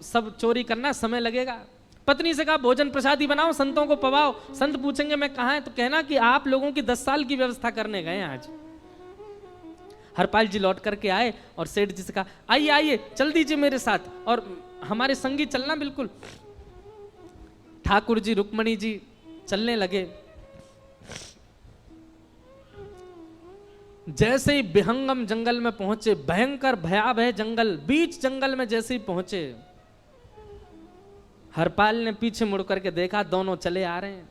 सब चोरी करना, समय लगेगा। पत्नी से कहा भोजन प्रसादी बनाओ, संतों को पवाओ, संत पूछेंगे मैं कहाँ है तो कहना कि आप लोगों की 10 साल की व्यवस्था करने गए आज। हरपाल जी लौट करके आए और सेठ जी से कहा आइए आइए चल दीजिए मेरे साथ, और हमारे संगी चलना बिल्कुल। ठाकुर जी रुक्मणी जी चलने लगे। जैसे ही विहंगम जंगल में पहुंचे, भयंकर भयावह जंगल, बीच जंगल में जैसे ही पहुंचे, हरपाल ने पीछे मुड़ करके देखा, दोनों चले आ रहे हैं।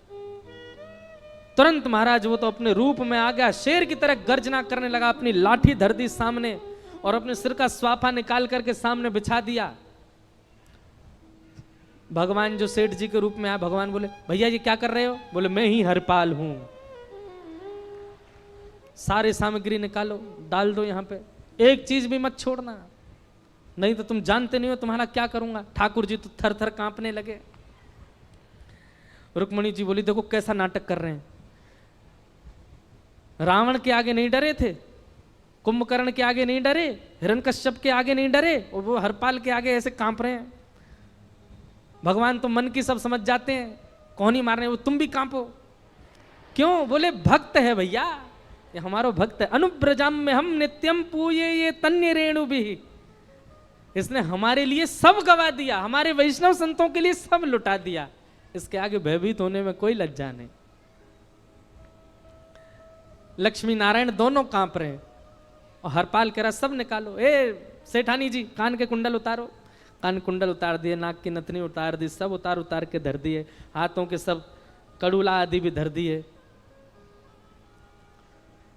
तुरंत महाराज वो तो अपने रूप में आ गया, शेर की तरह गर्जना करने लगा, अपनी लाठी धर दी सामने और अपने सिर का स्वाफा निकाल करके सामने बिछा दिया। भगवान जो सेठ जी के रूप में आया, भगवान बोले भैया ये क्या कर रहे हो? बोले मैं ही हरपाल हूं। सारे सामग्री निकालो, डाल दो यहां पे, एक चीज भी मत छोड़ना, नहीं तो तुम जानते नहीं हो तुम्हारा क्या करूंगा। ठाकुर जी तो थर थर कांपने लगे। रुक्मणी जी बोली देखो कैसा नाटक कर रहे हैं, रावण के आगे नहीं डरे थे, कुंभकर्ण के आगे नहीं डरे, हिरण्यकश्यप के आगे नहीं डरे, और वो हरपाल के आगे ऐसे कांप रहे हैं। भगवान तो मन की सब समझ जाते हैं, कौन ही मारने, वो तुम भी कांपो क्यों? बोले भक्त है भैया, ये हमारो भक्त है। अनुब्रजाम में हम नित्यम पूये ये तन्य रेणु भी, इसने हमारे लिए सब गवा दिया, हमारे वैष्णव संतों के लिए सब लुटा दिया, इसके आगे भयभीत होने में कोई लज्जा नहीं। लक्ष्मी नारायण दोनों कांप रहे हैं और हरपाल कह रहा सब निकालो। ए सेठानी जी कान के कुंडल उतारो, कान कुंडल उतार दिए, नाक की नथनी उतार दी, सब उतार उतार के धर दिए, हाथों के सब कड़ूला आदि भी धर दिए।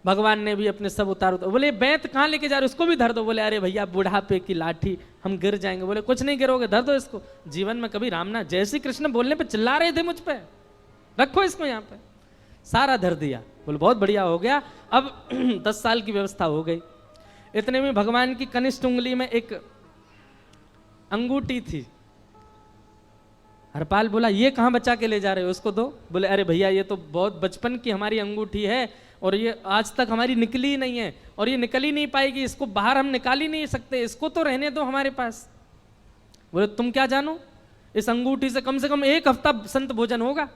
भगवान ने भी अपने सब उतार उतार। बोले बैंत कहाँ लेके जा रहे हो, उसको भी धर दो। बोले अरे भैया बुढ़ापे की लाठी, हम गिर जाएंगे। बोले कुछ नहीं गिरोगे, धर दो इसको। जीवन में कभी राम ना, जय श्री कृष्ण बोलने पे चिल्ला रहे थे मुझ पे, रखो इसको यहाँ पे। सारा धर दिया। बोले बहुत बढ़िया हो गया, अब 10 साल की व्यवस्था हो गई। इतने में भगवान की कनिष्ठ उंगली में एक अंगूठी थी। हरपाल बोला ये कहाँ बचा के ले जा रहे हो, उसको दो। बोले अरे भैया ये तो बहुत बचपन की हमारी अंगूठी है और ये आज तक हमारी निकली ही नहीं है और ये निकल ही नहीं पाएगी, इसको बाहर हम निकाल ही नहीं सकते, इसको तो रहने दो हमारे पास। बोले तुम क्या जानो, इस अंगूठी से कम 1 हफ्ता संत भोजन होगा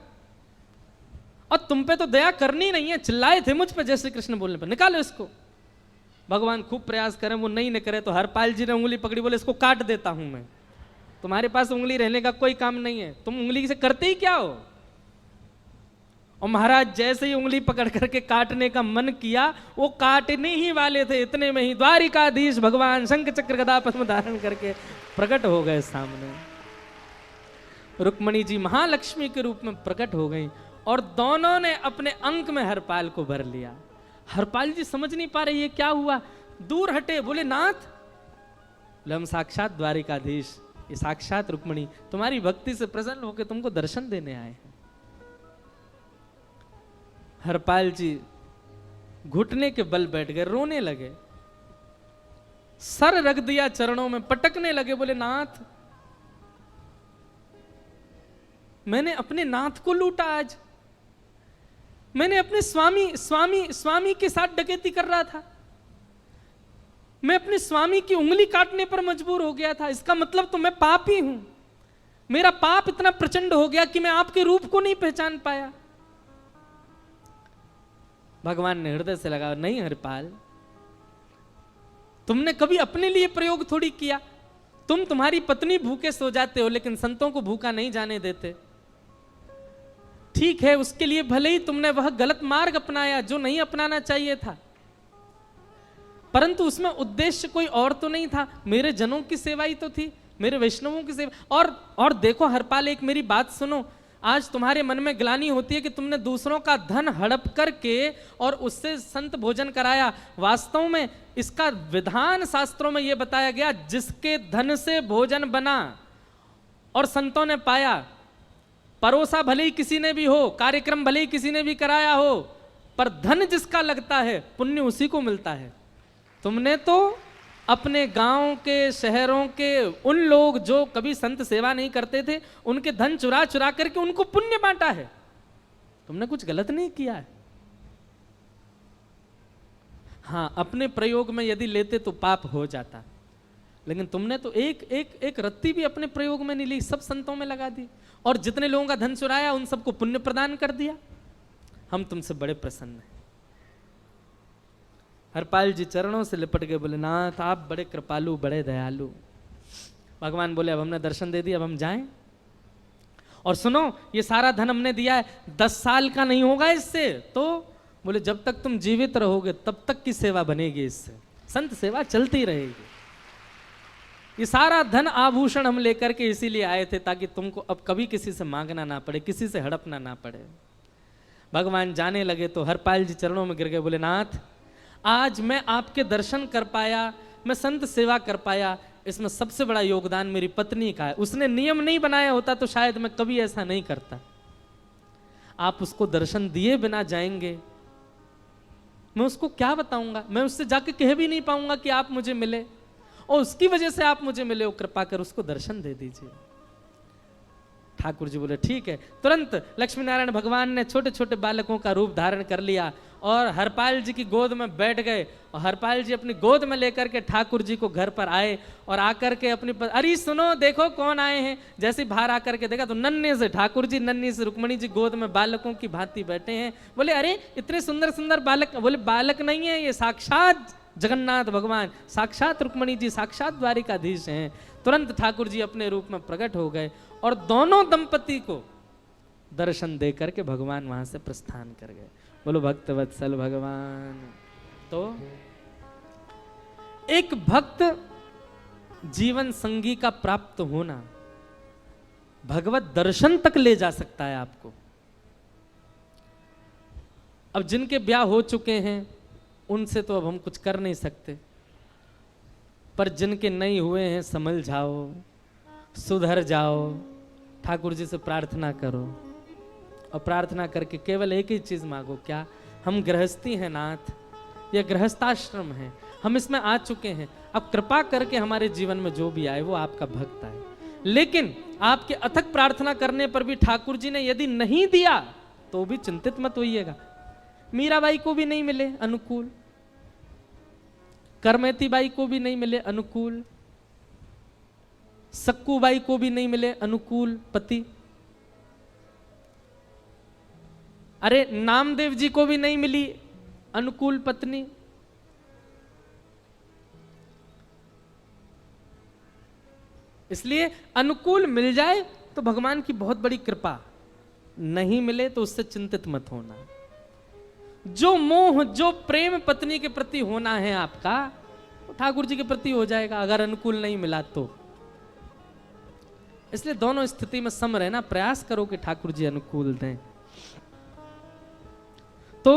और तुम पे तो दया करनी नहीं है। चिल्लाए थे मुझ पे जय श्री कृष्ण बोलने पर, निकालो इसको। भगवान खूब प्रयास करें, वो नहीं करे तो हरपाल जी ने उंगली पकड़ी, बोले इसको काट देता हूं मैं, तुम्हारे पास उंगली रहने का कोई काम नहीं है, तुम उंगली से करते ही क्या हो। और महाराज जैसे ही उंगली पकड़ करके काटने का मन किया, वो काटने ही वाले थे, इतने में ही द्वारिकाधीश भगवान शंख चक्र गदा पद्म धारण करके प्रकट हो गए सामने। रुक्मणी जी महालक्ष्मी के रूप में प्रकट हो गई और दोनों ने अपने अंक में हरपाल को भर लिया। हरपाल जी समझ नहीं पा रहे ये क्या हुआ, दूर हटे। बोले नाथ, बोले हम साक्षात द्वारिकाधीश, ये साक्षात रुक्मणी तुम्हारी भक्ति से प्रसन्न होकर तुमको दर्शन देने आए हैं। हरपाल जी घुटने के बल बैठ गए, रोने लगे। सर रख दिया चरणों में, पटकने लगे, बोले नाथ मैंने अपने नाथ को लूटा, आज मैंने अपने स्वामी के साथ डकैती कर रहा था, मैं अपने स्वामी की उंगली काटने पर मजबूर हो गया था, इसका मतलब तो मैं पापी हूं, मेरा पाप इतना प्रचंड हो गया कि मैं आपके रूप को नहीं पहचान पाया। भगवान ने हृदय से लगा, नहीं हरिपाल, तुमने कभी अपने लिए प्रयोग थोड़ी किया, तुम्हारी पत्नी भूखे सो जाते हो लेकिन संतों को भूखा नहीं जाने देते। ठीक है, उसके लिए भले ही तुमने वह गलत मार्ग अपनाया जो नहीं अपनाना चाहिए था, परंतु उसमें उद्देश्य कोई और तो नहीं था, मेरे जनों की सेवा ही तो थी, मेरे वैष्णवों की सेवा। और देखो हरपाल, एक मेरी बात सुनो, आज तुम्हारे मन में ग्लानि होती है कि तुमने दूसरों का धन हड़प करके और उससे संत भोजन कराया। वास्तव में इसका विधान शास्त्रों में यह बताया गया, जिसके धन से भोजन बना और संतों ने पाया, परोसा भले ही किसी ने भी हो, कार्यक्रम भले ही किसी ने भी कराया हो, पर धन जिसका लगता है पुण्य उसी को मिलता है। तुमने तो अपने गांव के, शहरों के उन लोग जो कभी संत सेवा नहीं करते थे, उनके धन चुरा चुरा करके उनको पुण्य बांटा है। तुमने कुछ गलत नहीं किया है। हाँ, अपने प्रयोग में यदि लेते तो पाप हो जाता, लेकिन तुमने तो एक रत्ती भी अपने प्रयोग में नहीं ली, सब संतों में लगा दी, और जितने लोगों का धन चुराया उन सबको पुण्य प्रदान कर दिया। हम तुमसे बड़े प्रसन्न हैं। हरपाल जी चरणों से लिपट गए, बोले नाथ आप बड़े कृपालु, बड़े दयालु। भगवान बोले अब हमने दर्शन दे दिया, अब हम जाएं। और सुनो, ये सारा धन हमने दिया है, 10 साल का नहीं होगा इससे। तो बोले जब तक तुम जीवित रहोगे तब तक की सेवा बनेगी, इससे संत सेवा चलती रहेगी। ये सारा धन आभूषण हम लेकर के इसीलिए आए थे ताकि तुमको अब कभी किसी से मांगना ना पड़े, किसी से हड़पना ना पड़े। भगवान जाने लगे तो हरपाल जी चरणों में गिर गए, बोले नाथ आज मैं आपके दर्शन कर पाया, मैं संत सेवा कर पाया, इसमें सबसे बड़ा योगदान मेरी पत्नी का है। उसने नियम नहीं बनाया होता तो शायद मैं कभी ऐसा नहीं करता। आप उसको दर्शन दिए बिना जाएंगे, मैं उसको क्या बताऊंगा, मैं उससे जाके कह भी नहीं पाऊंगा कि आप मुझे मिले, और उसकी वजह से आप मुझे मिले, कृपा कर उसको दर्शन दे दीजिए। ठाकुर जी बोले ठीक है। तुरंत लक्ष्मी नारायण भगवान ने छोटे छोटे बालकों का रूप धारण कर लिया और हरपाल जी की गोद में बैठ गए, और हरपाल जी अपनी गोद में लेकर के ठाकुर जी को घर पर आए, और आकर के अपनी अरे सुनो देखो कौन आए हैं। जैसे बाहर आकर के देखा तो नन्हे से ठाकुर जी, नन्ही से रुक्मणी जी गोद में बालकों की भांति बैठे हैं। बोले अरे इतने सुंदर सुंदर बालक। बोले बालक नहीं है, ये साक्षात जगन्नाथ भगवान, साक्षात रुक्मणी जी, साक्षात द्वारिकाधीश हैं। तुरंत ठाकुर जी अपने रूप में प्रकट हो गए और दोनों दंपति को दर्शन दे करके भगवान वहां से प्रस्थान कर गए। बोलो भक्त वत्सल भगवान। तो एक भक्त जीवन संगी का प्राप्त होना भगवत दर्शन तक ले जा सकता है आपको। अब जिनके ब्याह हो चुके हैं उनसे तो अब हम कुछ कर नहीं सकते, पर जिनके नहीं हुए हैं संभल जाओ, सुधर जाओ, ठाकुर जी से प्रार्थना करो, और प्रार्थना करके केवल एक ही चीज मांगो, क्या हम गृहस्थी हैं नाथ, यह गृहस्थाश्रम है, हम इसमें आ चुके हैं, अब कृपा करके हमारे जीवन में जो भी आए वो आपका भक्त आए। लेकिन आपके अथक प्रार्थना करने पर भी ठाकुर जी ने यदि नहीं दिया तो भी चिंतित मत होइएगा। मीराबाई को भी नहीं मिले अनुकूल, करमेती बाई को भी नहीं मिले अनुकूल, सक्कू बाई को भी नहीं मिले अनुकूल पति, अरे नामदेव जी को भी नहीं मिली अनुकूल पत्नी। इसलिए अनुकूल मिल जाए तो भगवान की बहुत बड़ी कृपा, नहीं मिले तो उससे चिंतित मत होना। जो मोह, जो प्रेम पत्नी के प्रति होना है आपका, वो ठाकुर जी के प्रति हो जाएगा अगर अनुकूल नहीं मिला तो। इसलिए दोनों स्थिति में सम रहना, प्रयास करो कि ठाकुर जी अनुकूल दें। तो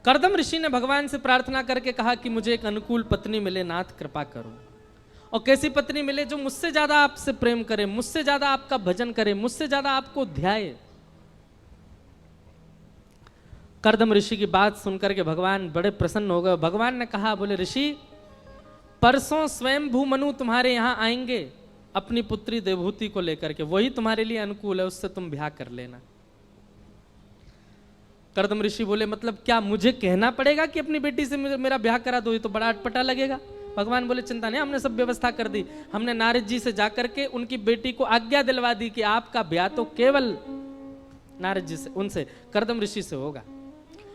कर्दम ऋषि ने भगवान से प्रार्थना करके कहा कि मुझे एक अनुकूल पत्नी मिले, नाथ कृपा करो। और कैसी पत्नी मिले? जो मुझसे ज्यादा आपसे प्रेम करे, मुझसे ज्यादा आपका भजन करे, मुझसे ज्यादा आपको ध्याए। कर्दम ऋषि की बात सुनकर के भगवान बड़े प्रसन्न हो गए। भगवान ने कहा, बोले ऋषि, परसों स्वयंभू मनु तुम्हारे यहाँ आएंगे अपनी पुत्री देवहूति को लेकर के, वही तुम्हारे लिए अनुकूल है, उससे तुम ब्याह कर लेना। कर्दम ऋषि बोले, मतलब क्या मुझे कहना पड़ेगा कि अपनी बेटी से मेरा ब्याह करा दो? ये तो बड़ा अटपटा लगेगा। भगवान बोले, चिंता नहीं, हमने सब व्यवस्था कर दी। हमने नारद जी से जाकर के उनकी बेटी को आज्ञा दिलवा दी कि आपका ब्याह तो केवल नारद जी से, उनसे, कर्दम ऋषि से होगा।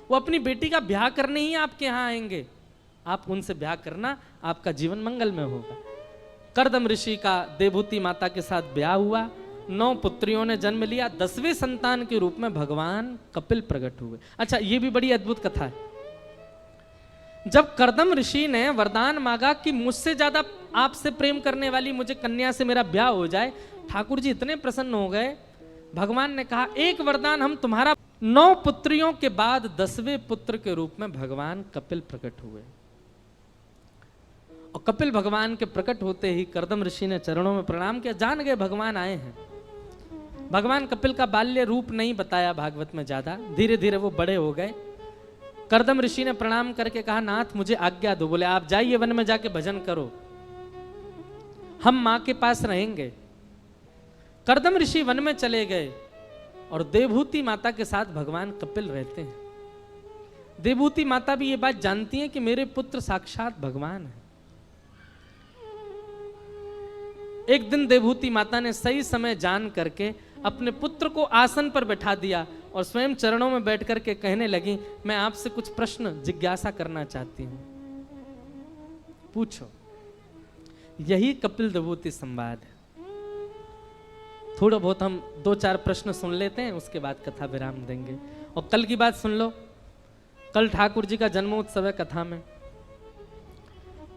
वो अपनी बेटी का ब्याह करने ही आपके यहाँ आएंगे, आप उनसे ब्याह करना, आपका जीवन मंगल में होगा। कर्दम ऋषि का देवहूति माता के साथ ब्याह हुआ, 9 पुत्रियों ने जन्म लिया, 10वें संतान के रूप में भगवान कपिल प्रकट हुए। अच्छा, ये भी बड़ी अद्भुत कथा है। जब कर्दम ऋषि ने वरदान मांगा कि मुझसे ज्यादा आपसे प्रेम करने वाली मुझे कन्या से मेरा ब्याह हो जाए, ठाकुर जी इतने प्रसन्न हो गए। भगवान ने कहा, एक वरदान हम तुम्हारा। 9 पुत्रियों के बाद 10वें पुत्र के रूप में भगवान कपिल प्रकट हुए। और कपिल भगवान के प्रकट होते ही कर्दम ऋषि ने चरणों में प्रणाम किया, जान गए भगवान आए हैं। भगवान कपिल का बाल्य रूप नहीं बताया भागवत में ज्यादा, धीरे धीरे वो बड़े हो गए। कर्दम ऋषि ने प्रणाम करके कहा, नाथ मुझे आज्ञा दो। बोले, आप जाइए वन में जाके भजन करो, हम मां के पास रहेंगे। कर्दम ऋषि वन में चले गए और देवहूति माता के साथ भगवान कपिल रहते हैं। देवहूति माता भी ये बात जानती है कि मेरे पुत्र साक्षात भगवान है। एक दिन देवहूति माता ने सही समय जान करके अपने पुत्र को आसन पर बैठा दिया और स्वयं चरणों में बैठ करके कहने लगी, मैं आपसे कुछ प्रश्न जिज्ञासा करना चाहती हूं, पूछो। यही कपिल देवहूति संवाद है। थोड़ा बहुत हम 2-4 प्रश्न सुन लेते हैं, उसके बाद कथा विराम देंगे। और कल की बात सुन लो, कल ठाकुर जी का जन्मोत्सव है। कथा में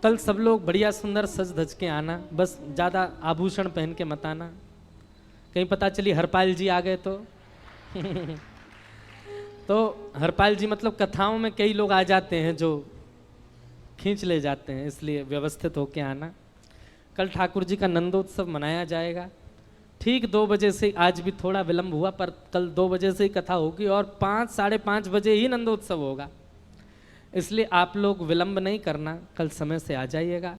कल सब लोग बढ़िया सुंदर सज धज के आना, बस ज्यादा आभूषण पहन के मत आना, कहीं पता चली हरपाल जी आ गए तो हरपाल जी मतलब कथाओं में कई लोग आ जाते हैं जो खींच ले जाते हैं, इसलिए व्यवस्थित होके आना। कल ठाकुर जी का नंदोत्सव मनाया जाएगा ठीक 2 बजे से। आज भी थोड़ा विलंब हुआ, पर कल 2 बजे से ही कथा होगी और 5-5:30 बजे ही नंदोत्सव होगा, इसलिए आप लोग विलंब नहीं करना, कल समय से आ जाइएगा।